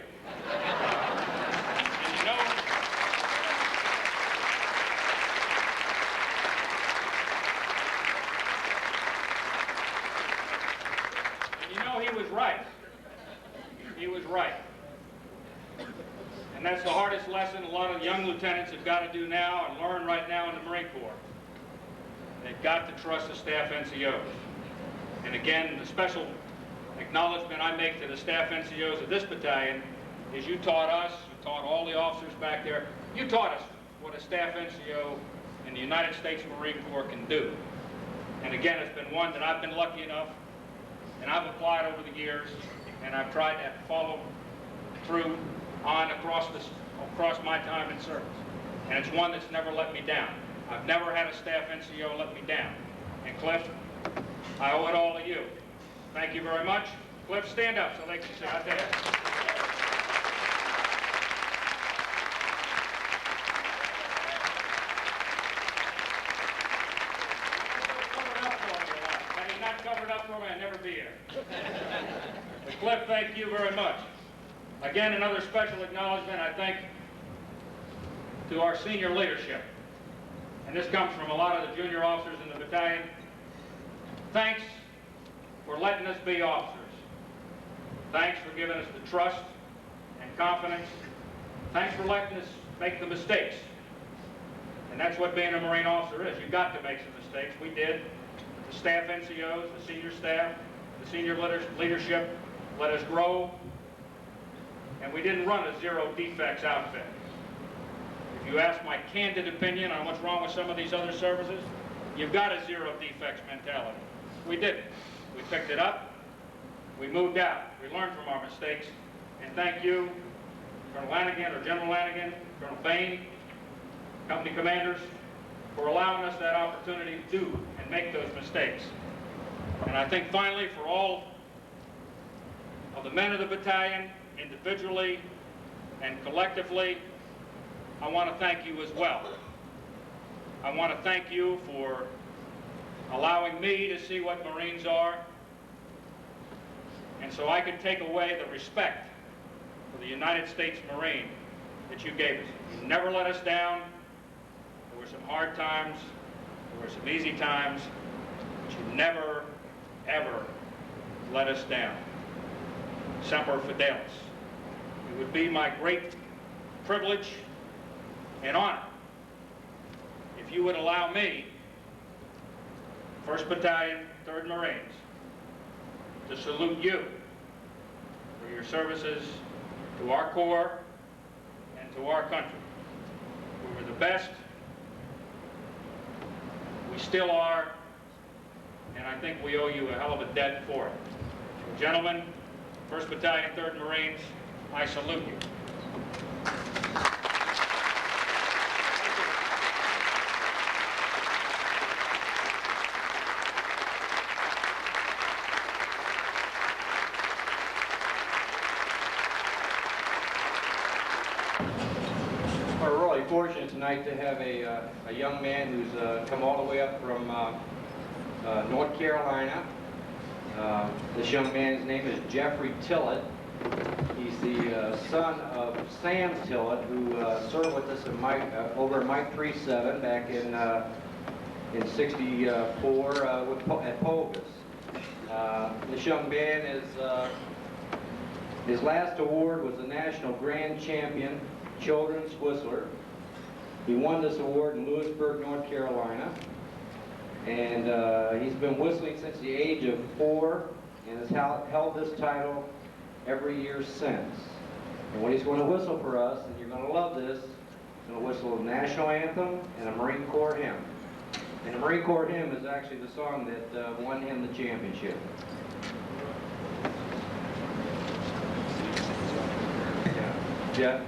Speaker 18: And you know, he was right. He was right. And that's the hardest lesson a lot of young lieutenants have got to do now and learn right now in the Marine Corps. They've got to trust the staff NCOs. And again, the special acknowledgement I make to the staff NCOs of this battalion is you taught us, you taught all the officers back there, you taught us what a staff NCO in the United States Marine Corps can do. And again, it's been one that I've been lucky enough, and I've applied over the years, and I've tried to follow through on across my time in service. And it's one that's never let me down. I've never had a staff NCO let me down. And Cliff, I owe it all to you. Thank you very much. Cliff, stand up so they can see. I tell you. Had he not covered up for me, I'd never be here. But Cliff, thank you very much. Again, another special acknowledgement, I think, to our senior leadership. And this comes from a lot of the junior officers in the battalion. Thanks for letting us be officers. Thanks for giving us the trust and confidence. Thanks for letting us make the mistakes. And that's what being a Marine officer is. You've got to make some mistakes. We did. The staff NCOs, the senior staff, the senior leadership let us grow. And we didn't run a zero defects outfit. If you ask my candid opinion on what's wrong with some of these other services, you've got a zero defects mentality. We didn't. We picked it up. We moved out. We learned from our mistakes. And thank you, Colonel Lanigan or General Lanigan, Colonel Bain, company commanders, for allowing us that opportunity to do and make those mistakes. And I think finally, for all of the men of the battalion, individually and collectively, I want to thank you as well. I want to thank you for allowing me to see what Marines are, and so I can take away the respect for the United States Marine that you gave us. You never let us down. There were some hard times, there were some easy times, but you never, ever let us down. Semper Fidelis. It would be my great privilege and honor if you would allow me 1st Battalion, 3rd Marines, to salute you for your services to our Corps and to our country. We were the best, we still are, and I think we owe you a hell of a debt for it. So, gentlemen, 1st Battalion, 3rd Marines, I salute you.
Speaker 19: We're really fortunate tonight to have a young man who's come all the way up from North Carolina. This young man's name is Jeffrey Tillett. He's the son of Sam Tillett, who served with us in over at Mike 37 back in '64 at Povis. This young man is his last award was the National Grand Champion Children's Whistler. He won this award in Lewisburg, North Carolina. And he's been whistling since the age of 4 and has held this title every year since. And what he's going to whistle for us, and you're going to love this, he's going to whistle the National Anthem and a Marine Corps hymn. And the Marine Corps hymn is actually the song that won him the championship. Jeff?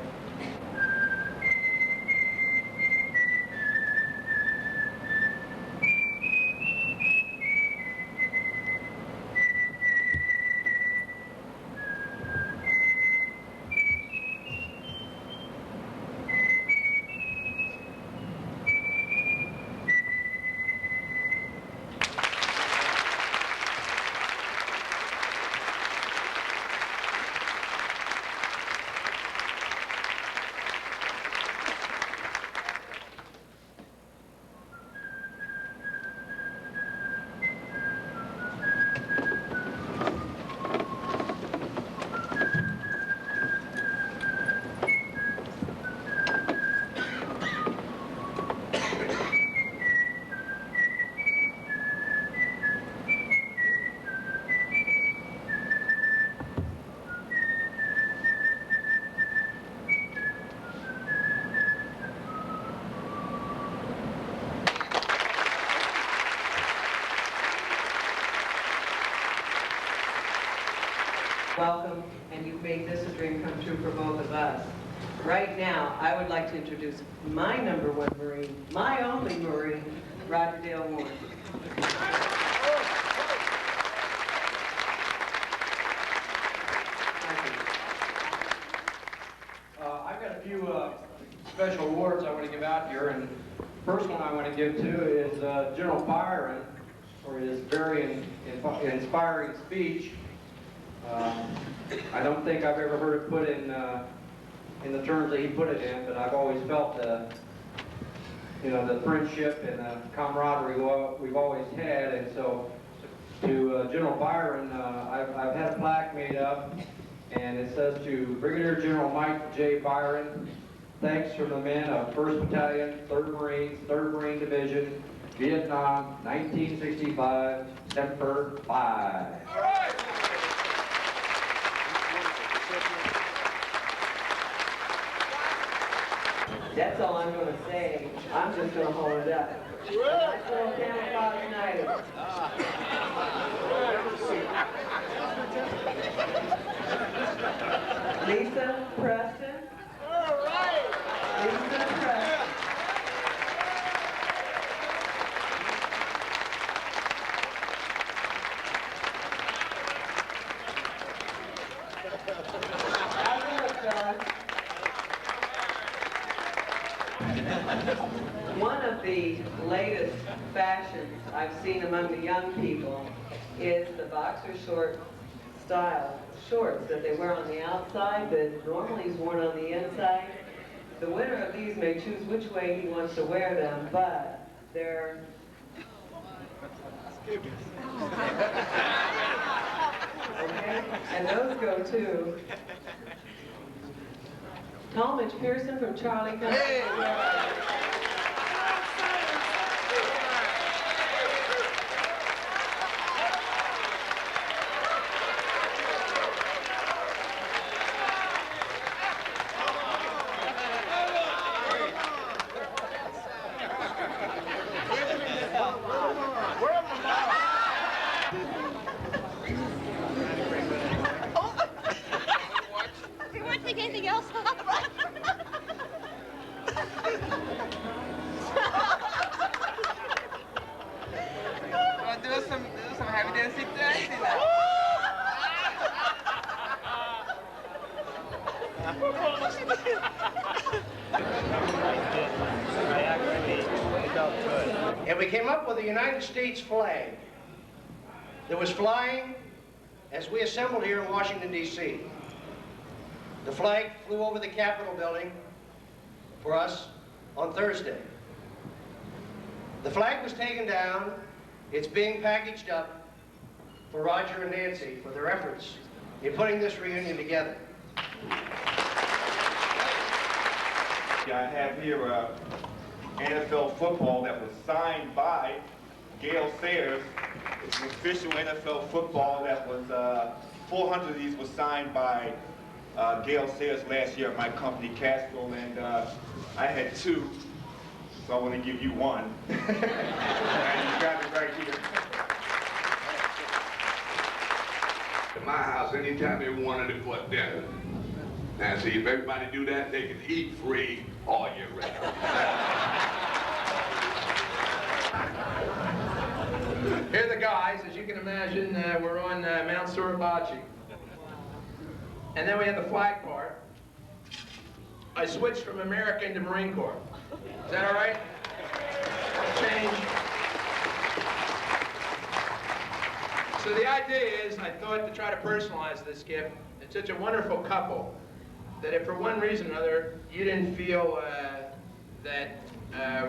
Speaker 20: Welcome, and you've made this a dream come true for both of us. Right now, I would like to introduce my #1 Marine, my only Marine, Roger Dale Warren.
Speaker 19: I've got a few special awards I want to give out here, and the first one I want to give to is General Byron for his very inspiring speech. I don't think I've ever heard it put in the terms that he put it in, but I've always felt the friendship and the camaraderie we've always had. And so, to General Byron, I've had a plaque made up, and it says to Brigadier General Mike J. Byron, thanks from the men of 1st Battalion, 3rd Marines, 3rd Marine Division, Vietnam, 1965, Semper Fi.
Speaker 20: All right. That's all I'm going to say. I'm just going to hold it up. Nice little camouflage United. Lisa Preston. All right. Lisa Preston. One of the latest fashions I've seen among the young people is the boxer short style shorts that they wear on the outside that normally is worn on the inside. The winner of these may choose which way he wants to wear them, but they're okay? And those go to Talmadge Pearson from Charlie Company. Hey.
Speaker 6: want to do some happy dancing dancing now.
Speaker 14: And we came up with a United States flag that was flying as we assembled here in Washington, D.C. The flag flew over the Capitol building for us on Thursday. The flag was taken down. It's being packaged up for Roger and Nancy for their efforts in putting this reunion together.
Speaker 21: I have here NFL football that was signed by Gail Sayers. It's an official NFL football that was, 400 of these were signed by Gail Sayers last year at my company, Castro, and I had 2, so I want to give you 1. And you got it right here.
Speaker 22: At my house, anytime they wanted it for dinner. Now see, if everybody do that, they can eat free all year round.
Speaker 14: Here are the guys. As you can imagine, we're on Mount Suribachi. And then we had the flag part. I switched from America into Marine Corps. Is that all right? Change. So the idea is, I thought to try to personalize this gift. It's such a wonderful couple that if for one reason or another you didn't feel that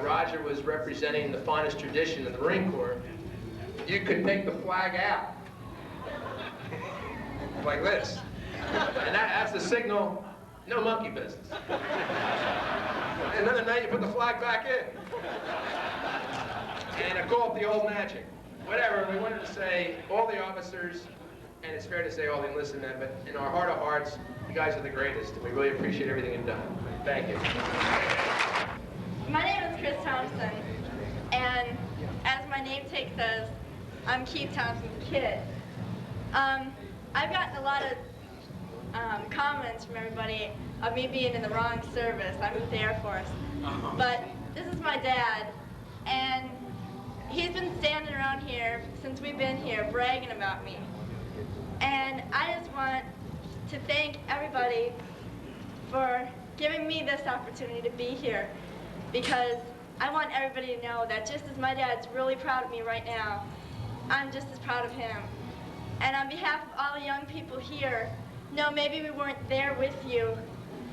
Speaker 14: Roger was representing the finest tradition in the Marine Corps, you could take the flag out. Like this. And that's the signal, no monkey business. And another night you put the flag back in. And I call it the old magic. Whatever, we wanted to say, all the officers, and it's fair to say all the enlisted men, but in our heart of hearts, you guys are the greatest, and we really appreciate everything you've done. Thank you.
Speaker 23: My name is Chris Thompson, and as my namesake says, I'm Keith Thompson's kid. I've gotten a lot of comments from everybody of me being in the wrong service. I'm with the Air Force. But this is my dad, and he's been standing around here since we've been here bragging about me. And I just want to thank everybody for giving me this opportunity to be here, because I want everybody to know that just as my dad's really proud of me right now, I'm just as proud of him. And on behalf of all the young people here, no, maybe we weren't there with you,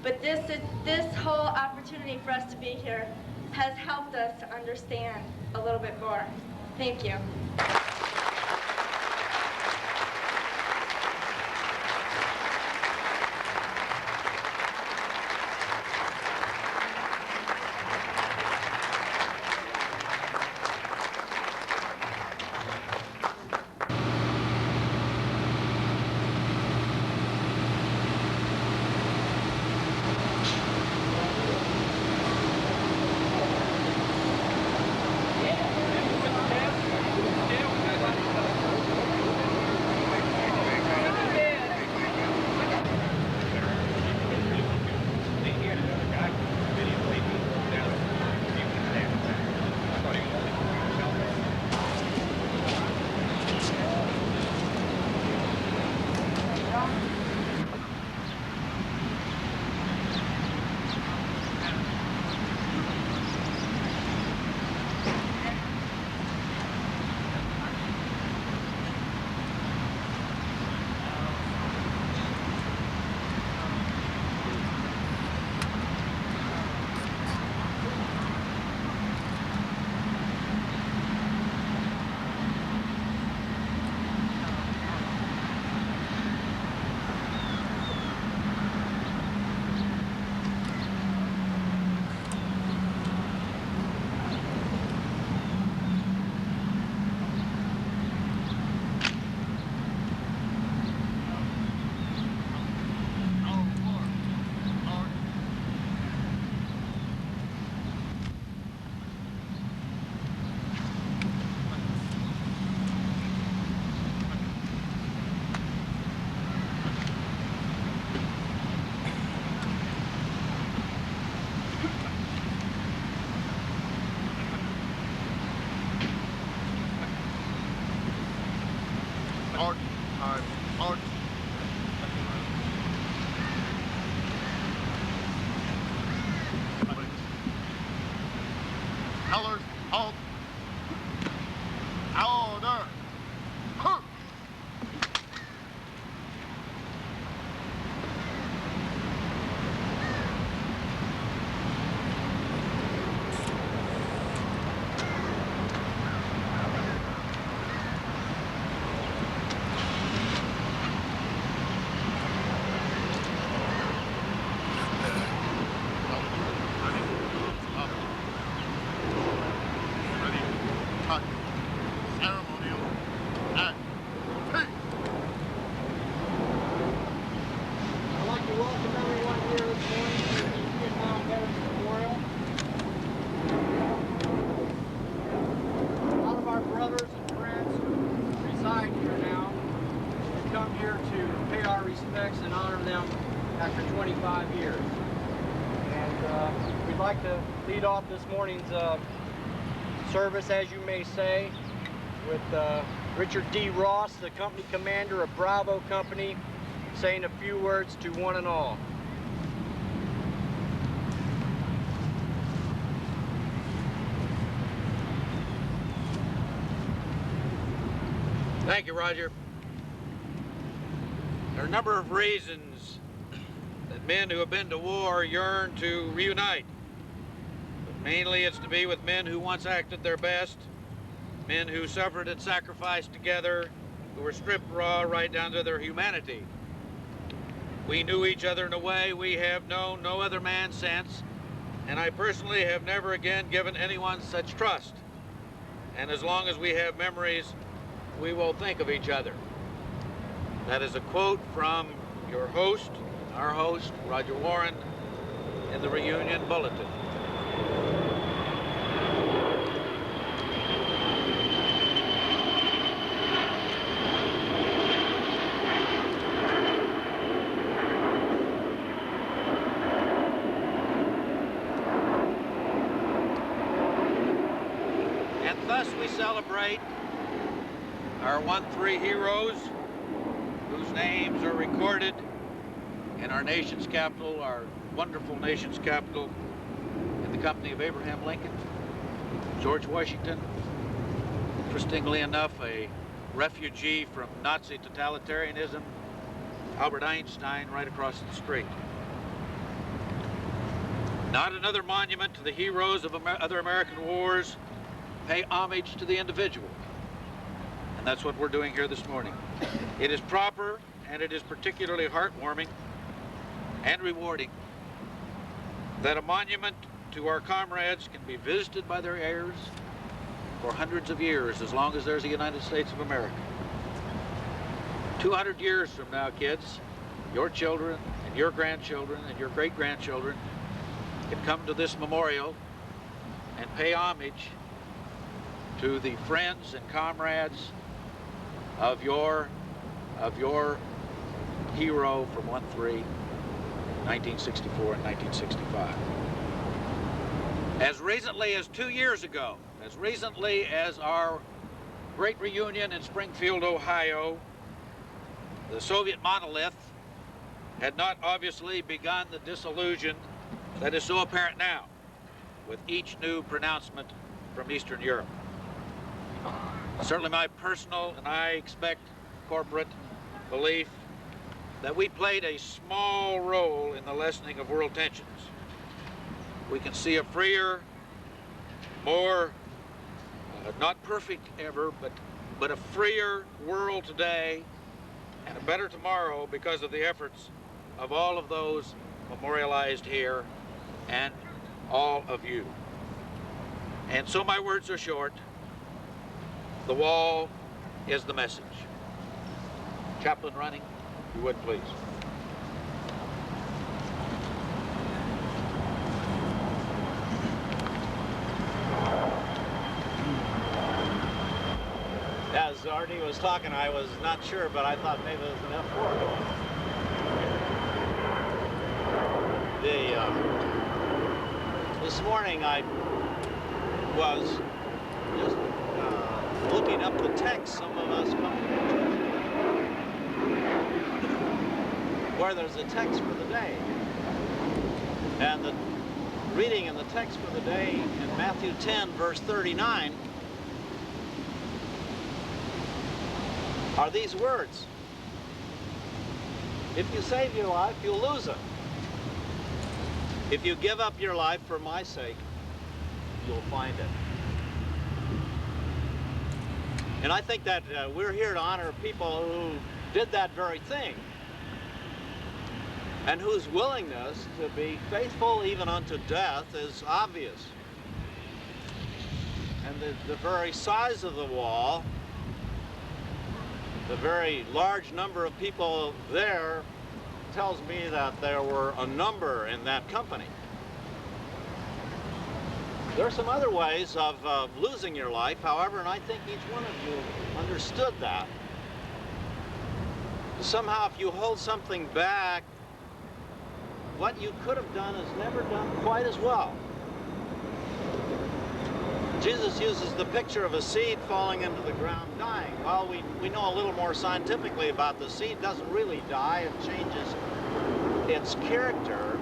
Speaker 23: but this whole opportunity for us to be here has helped us to understand a little bit more. Thank you.
Speaker 6: Yeah.
Speaker 10: Art time. Art. Colors, halt. Order. Huh.
Speaker 6: And honor them after 25 years. And we'd like to lead off this morning's service, as you may say, with Richard D. Ross, the company commander of Bravo Company, saying a few words to one and all.
Speaker 2: Thank you, Roger. There are a number of reasons that men who have been to war yearn to reunite. But mainly it's to be with men who once acted their best, men who suffered and sacrificed together, who were stripped raw right down to their humanity. We knew each other in a way we have known no other man since, and I personally have never again given anyone such trust. And as long as we have memories, we will think of each other. That is a quote from your host, our host, Roger Warren, in the reunion bulletin. And thus we celebrate our 1-3 heroes, whose names are recorded in our nation's capital, our wonderful nation's capital, in the company of Abraham Lincoln, George Washington, interestingly enough, a refugee from Nazi totalitarianism, Albert Einstein, right across the street. Not another monument to the heroes of other American wars. Pay homage to the individual. And that's what we're doing here this morning. It is proper, and it is particularly heartwarming and rewarding that a monument to our comrades can be visited by their heirs for hundreds of years, as long as there's a United States of America. 200 years from now, kids, your children and your grandchildren and your great-grandchildren can come to this memorial and pay homage to the friends and comrades of your hero from 1-3, 1964 and 1965. As recently as 2 years ago, as recently as our great reunion in Springfield, Ohio, the Soviet monolith had not obviously begun the disillusion that is so apparent now with each new pronouncement from Eastern Europe. Certainly my personal, and I expect corporate, belief that we played a small role in the lessening of world tensions. We can see a freer, more, not perfect ever, but a freer world today and a better tomorrow because of the efforts of all of those memorialized here and all of you. And so my words are short. The wall is the message. Chaplain running, if you would please.
Speaker 4: As Artie was talking, I was not sure, but I thought maybe it was an F4 going. This morning I was just looking up the text some of us where there's a text for the day. And the reading in the text for the day in Matthew 10, verse 39, are these words. If you save your life, you'll lose it. If you give up your life for my sake, you'll find it. And I think that we're here to honor people who did that very thing, and whose willingness to be faithful even unto death is obvious. And the very size of the wall, the very large number of people there, tells me that there were a number in that company. There are some other ways of losing your life, however, and I think each one of you understood that. Somehow, if you hold something back, what you could have done is never done quite as well. Jesus uses the picture of a seed falling into the ground dying. Well, we know a little more scientifically about the seed. It doesn't really die. It changes its character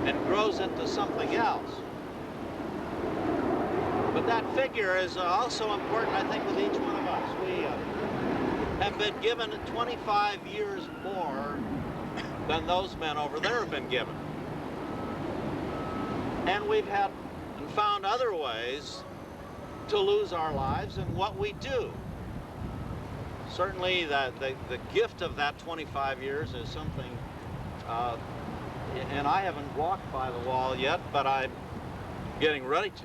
Speaker 4: and grows into something else. But that figure is also important, I think, with each one of us. We have been given 25 years more than those men over there have been given. And we've had and found other ways to lose our lives in what we do. Certainly the gift of that 25 years is something, and I haven't walked by the wall yet, but I'm getting ready to.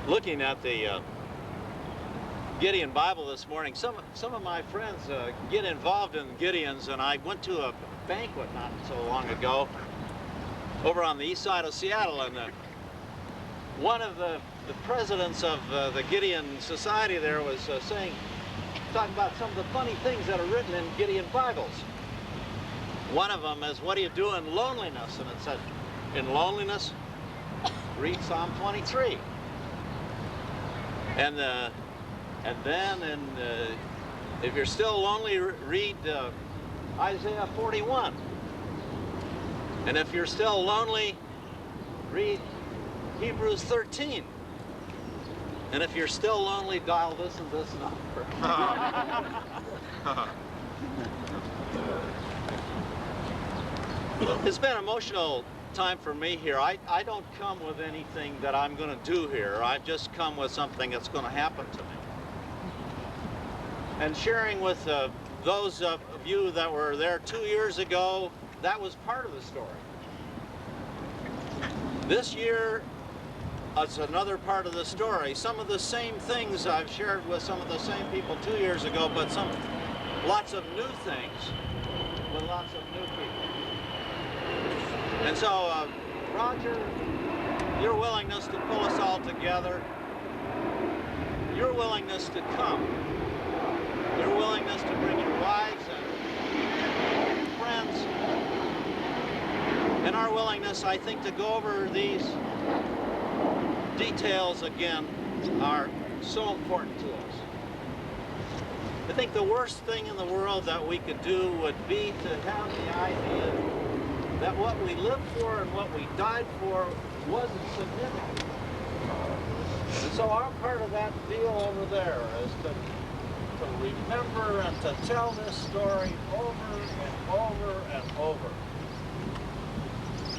Speaker 4: Looking at the Gideon Bible this morning, some of my friends get involved in Gideons, and I went to a banquet not so long ago over on the east side of Seattle, and one of the presidents of the Gideon Society there was talking about some of the funny things that are written in Gideon Bibles. One of them is, what do you do in loneliness? And it said, in loneliness, read Psalm 23. And then, if you're still lonely, read Isaiah 41. And if you're still lonely, read Hebrews 13. And if you're still lonely, dial this and this number. It's been an emotional time for me here. I don't come with anything that I'm going to do here. I've just come with something that's going to happen to me. And sharing with those of you that were there 2 years ago, that was part of the story. This year, it's another part of the story. Some of the same things I've shared with some of the same people 2 years ago, but lots of new things with lots of new people. And so, Roger, your willingness to pull us all together, your willingness to come, your willingness to bring your wives and friends, and our willingness, I think, to go over these details again are so important to us. I think the worst thing in the world that we could do would be to have the idea that what we lived for and what we died for wasn't significant. And so our part of that deal over there is to remember and to tell this story over and over and over.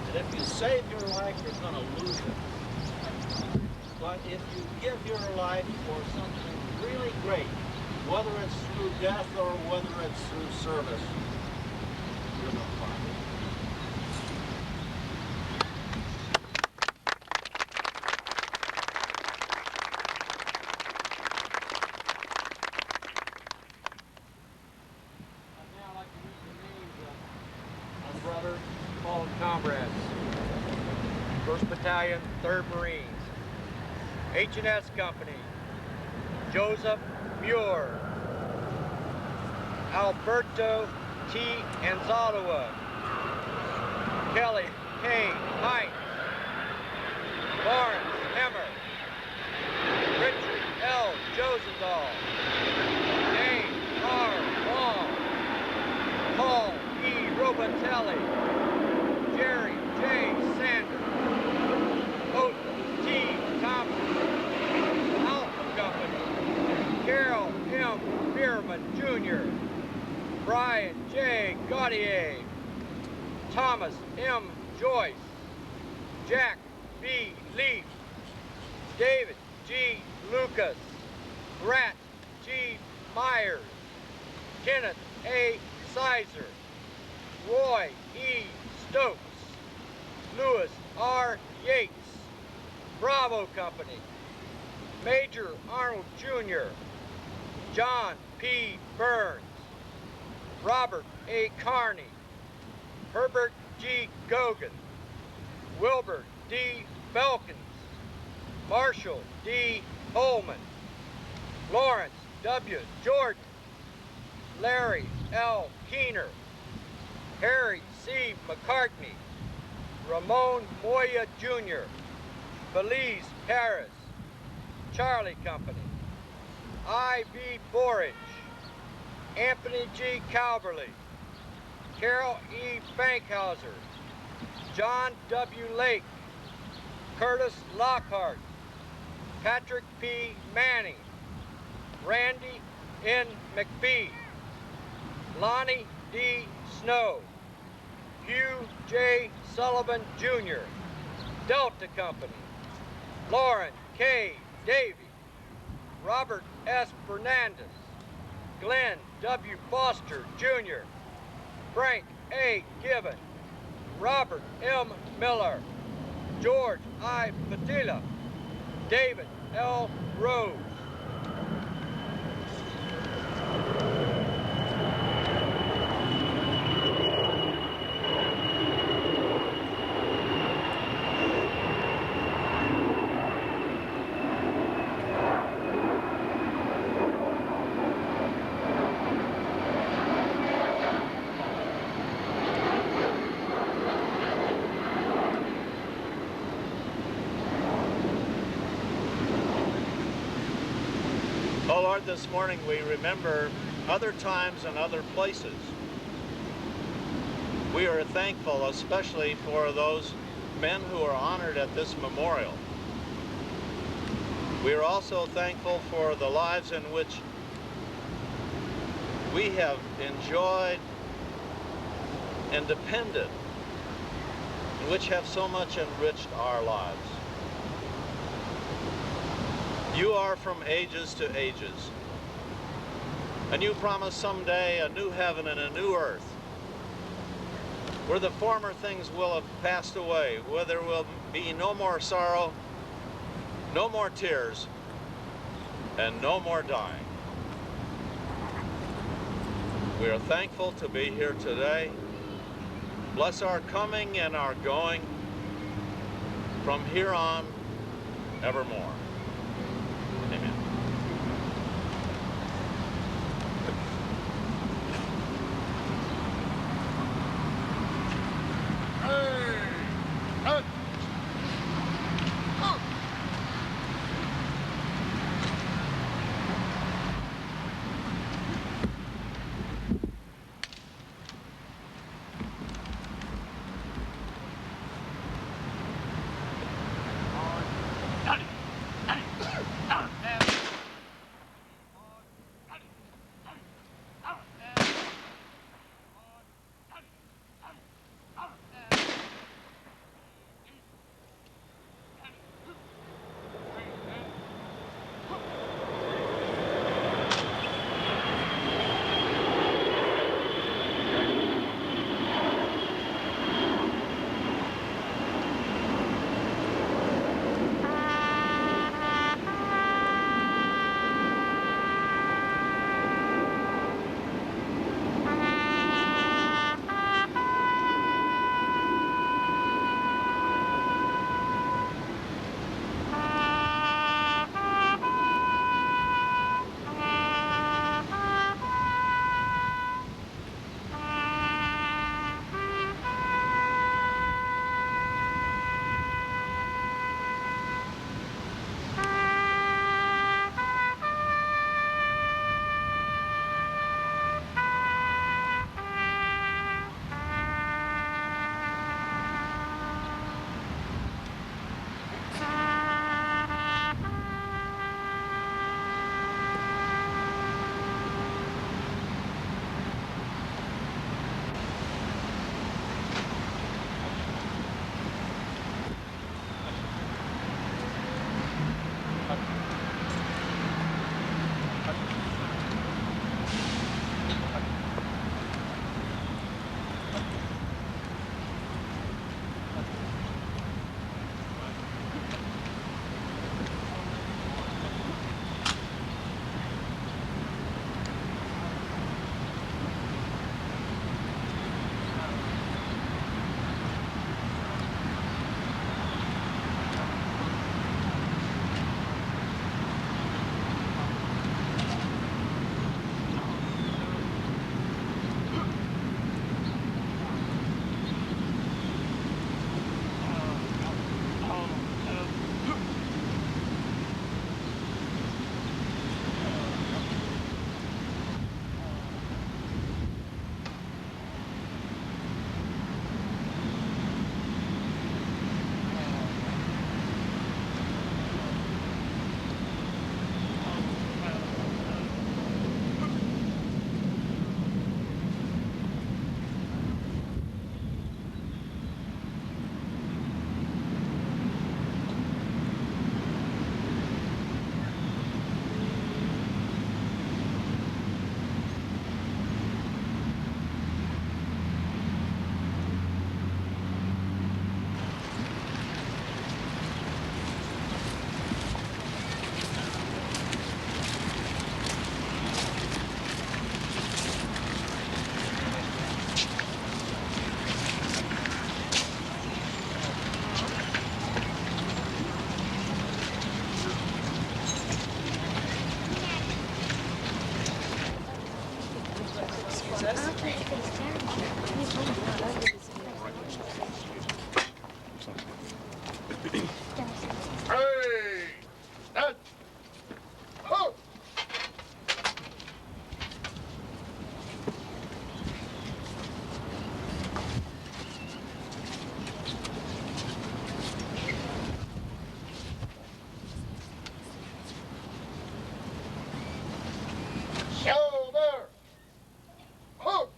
Speaker 4: And if you save your life, you're going to lose it. But if you give your life for something really great, whether it's through death or whether it's through service, you're going to find it.
Speaker 19: Comrades, 1st Battalion, 3rd Marines, H&S Company, Joseph Muir, Alberto T. Anzalua, Kelly K. Hines, Lawrence Hemmer, Richard L. Josendahl, James R. Long,
Speaker 11: Robatelli, Jerry J. Sanders, Oat T. Thompson, Alpha Company, Carol M. Bierman Jr., Brian J. Gautier, Thomas M. Joyce, Jack B. Leaf, David G. Lucas, Rat G. Myers, Kenneth A. Sizer, Roy E. Stokes, Louis R. Yates, Bravo Company, Major Arnold Jr., John P. Burns, Robert A. Carney, Herbert G. Gogan, Wilbur D. Belkins, Marshall D. Holman, Lawrence W. Jordan, Larry L. Keener, Harry C. McCartney, Ramon Moya Jr., Belize Paris, Charlie Company, I.B. Borage, Anthony G. Calverley, Carol E. Bankhauser, John W. Lake, Curtis Lockhart, Patrick P. Manning, Randy N. McPhee, Lonnie D. Snow, Hugh J. Sullivan Jr., Delta Company, Lauren K. Davey, Robert S. Fernandez, Glenn W. Foster Jr., Frank A. Gibbon, Robert M. Miller, George I. Patilla, David L. Rose.
Speaker 4: Oh Lord, this morning we remember other times and other places. We are thankful especially for those men who are honored at this memorial. We are also thankful for the lives in which we have enjoyed and depended, and which have so much enriched our lives. You are from ages to ages, and you promise someday a new heaven and a new earth, where the former things will have passed away, where there will be no more sorrow, no more tears, and no more dying. We are thankful to be here today. Bless our coming and our going from here on evermore. Amen.
Speaker 5: Hey! That! Oh! Shoulder! Hook!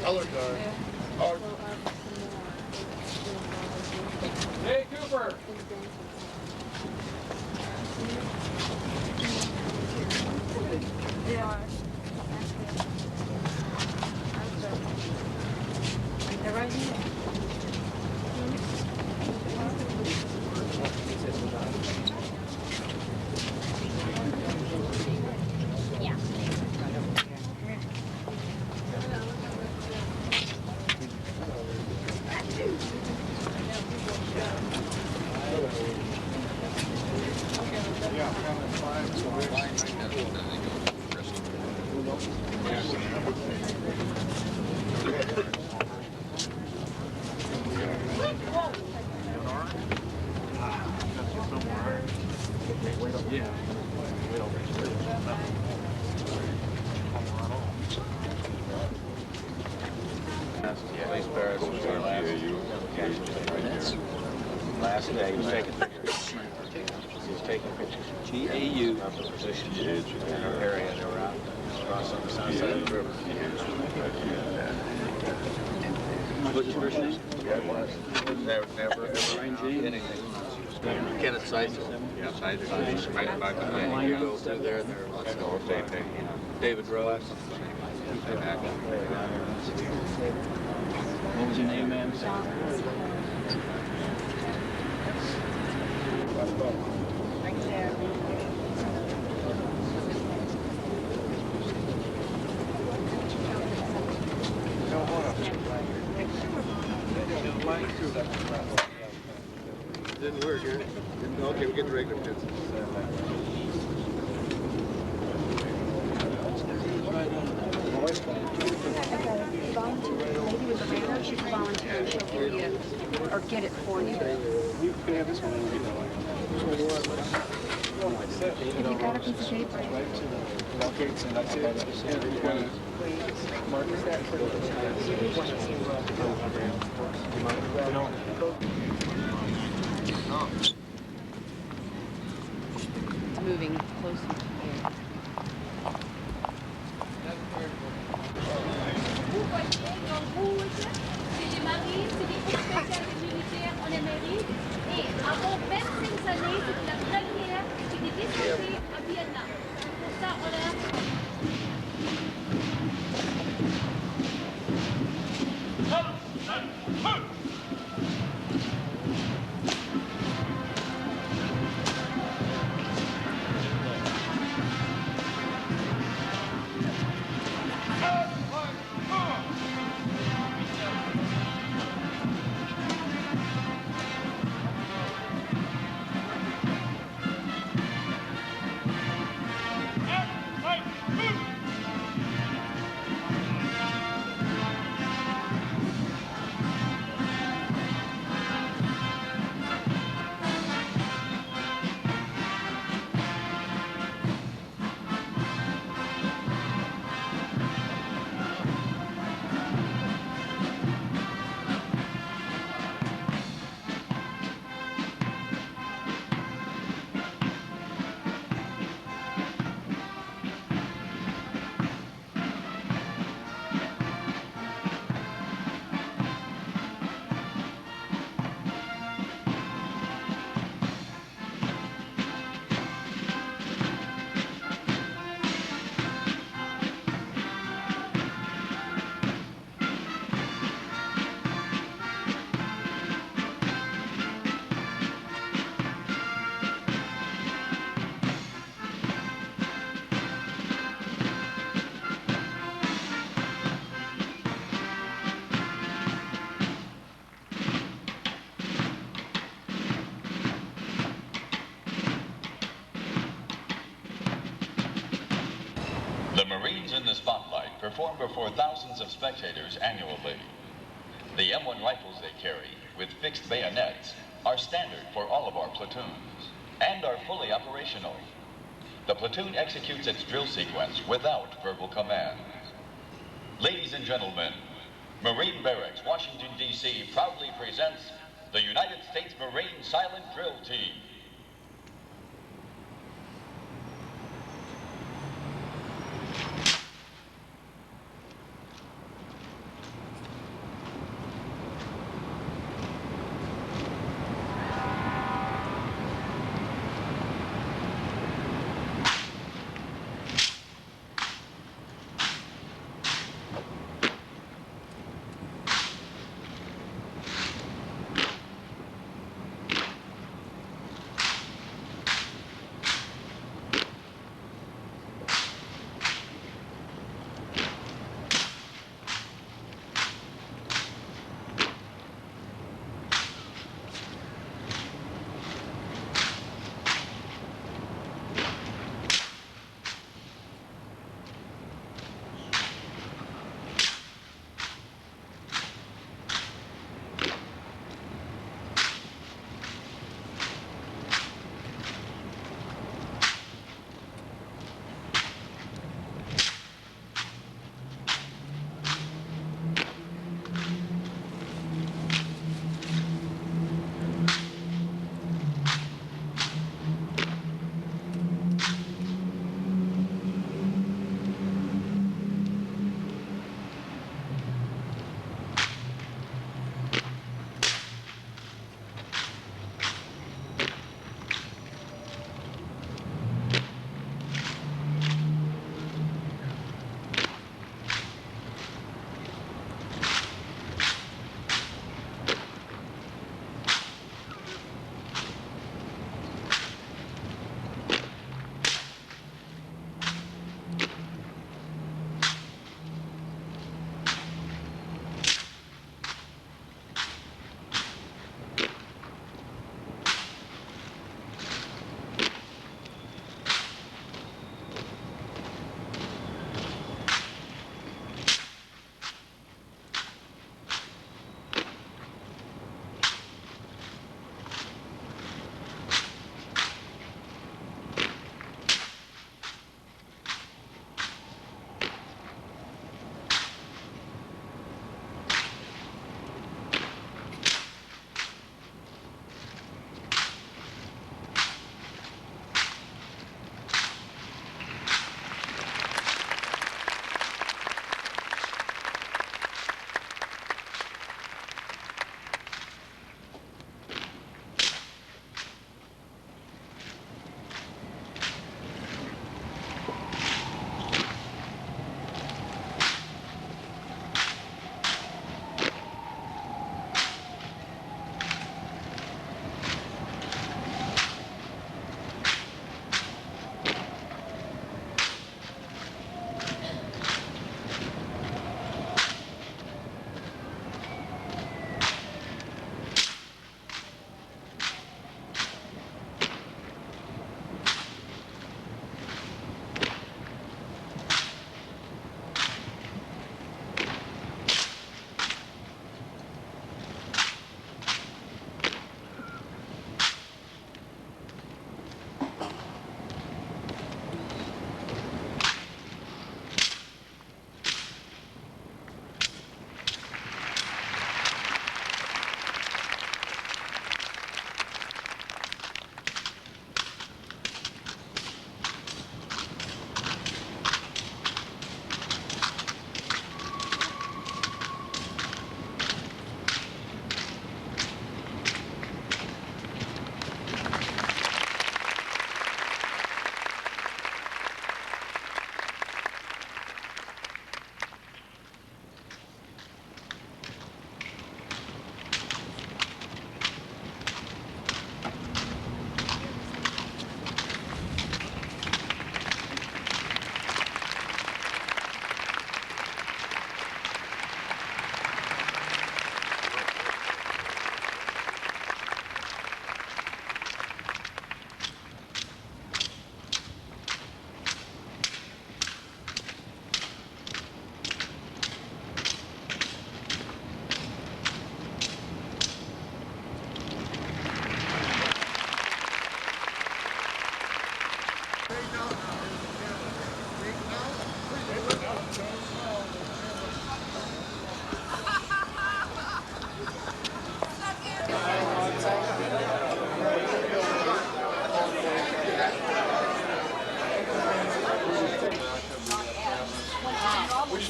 Speaker 5: Color guard.
Speaker 18: Hey, Cooper!
Speaker 8: Yeah. They're right here.
Speaker 4: Last day, he was taking pictures. He was taking pictures. GAU of the position in our area. They were out across on the south side of the river. What's your first name? Never anything. Kenneth Seitzel.
Speaker 9: Yeah, Seitzel. Right back behind.
Speaker 4: You go through there, and there are lots of David Rose.
Speaker 16: What was your name, ma'am?
Speaker 3: Right there.
Speaker 7: Didn't work, huh? Okay, we get the regular pins.
Speaker 3: Maybe with Amanda, she can volunteer and she'll give you, or get it for you.
Speaker 10: You can have this one.
Speaker 3: If you got a piece of paper.
Speaker 10: Okay, so that's it. Mark that for
Speaker 3: It's moving closer to here.
Speaker 8: C'est des marines, c'est des groupes spéciaux militaires en Amérique. Et avant 25 années, c'est la première qui était déclarée à Vietnam. Pour ça, on a...
Speaker 12: The Marines in the spotlight perform before thousands of spectators annually. The M1 rifles they carry, with fixed bayonets, are standard for all of our platoons and are fully operational. The platoon executes its drill sequence without verbal commands. Ladies and gentlemen, Marine Barracks, Washington, D.C. proudly presents the United States Marine Silent Drill Team.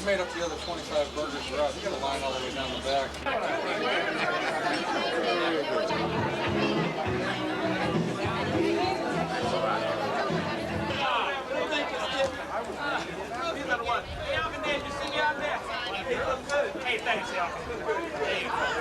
Speaker 1: made up the other 25 burgers are out in the line all the way down the back.
Speaker 11: Hey, thanks, y'all. Hey.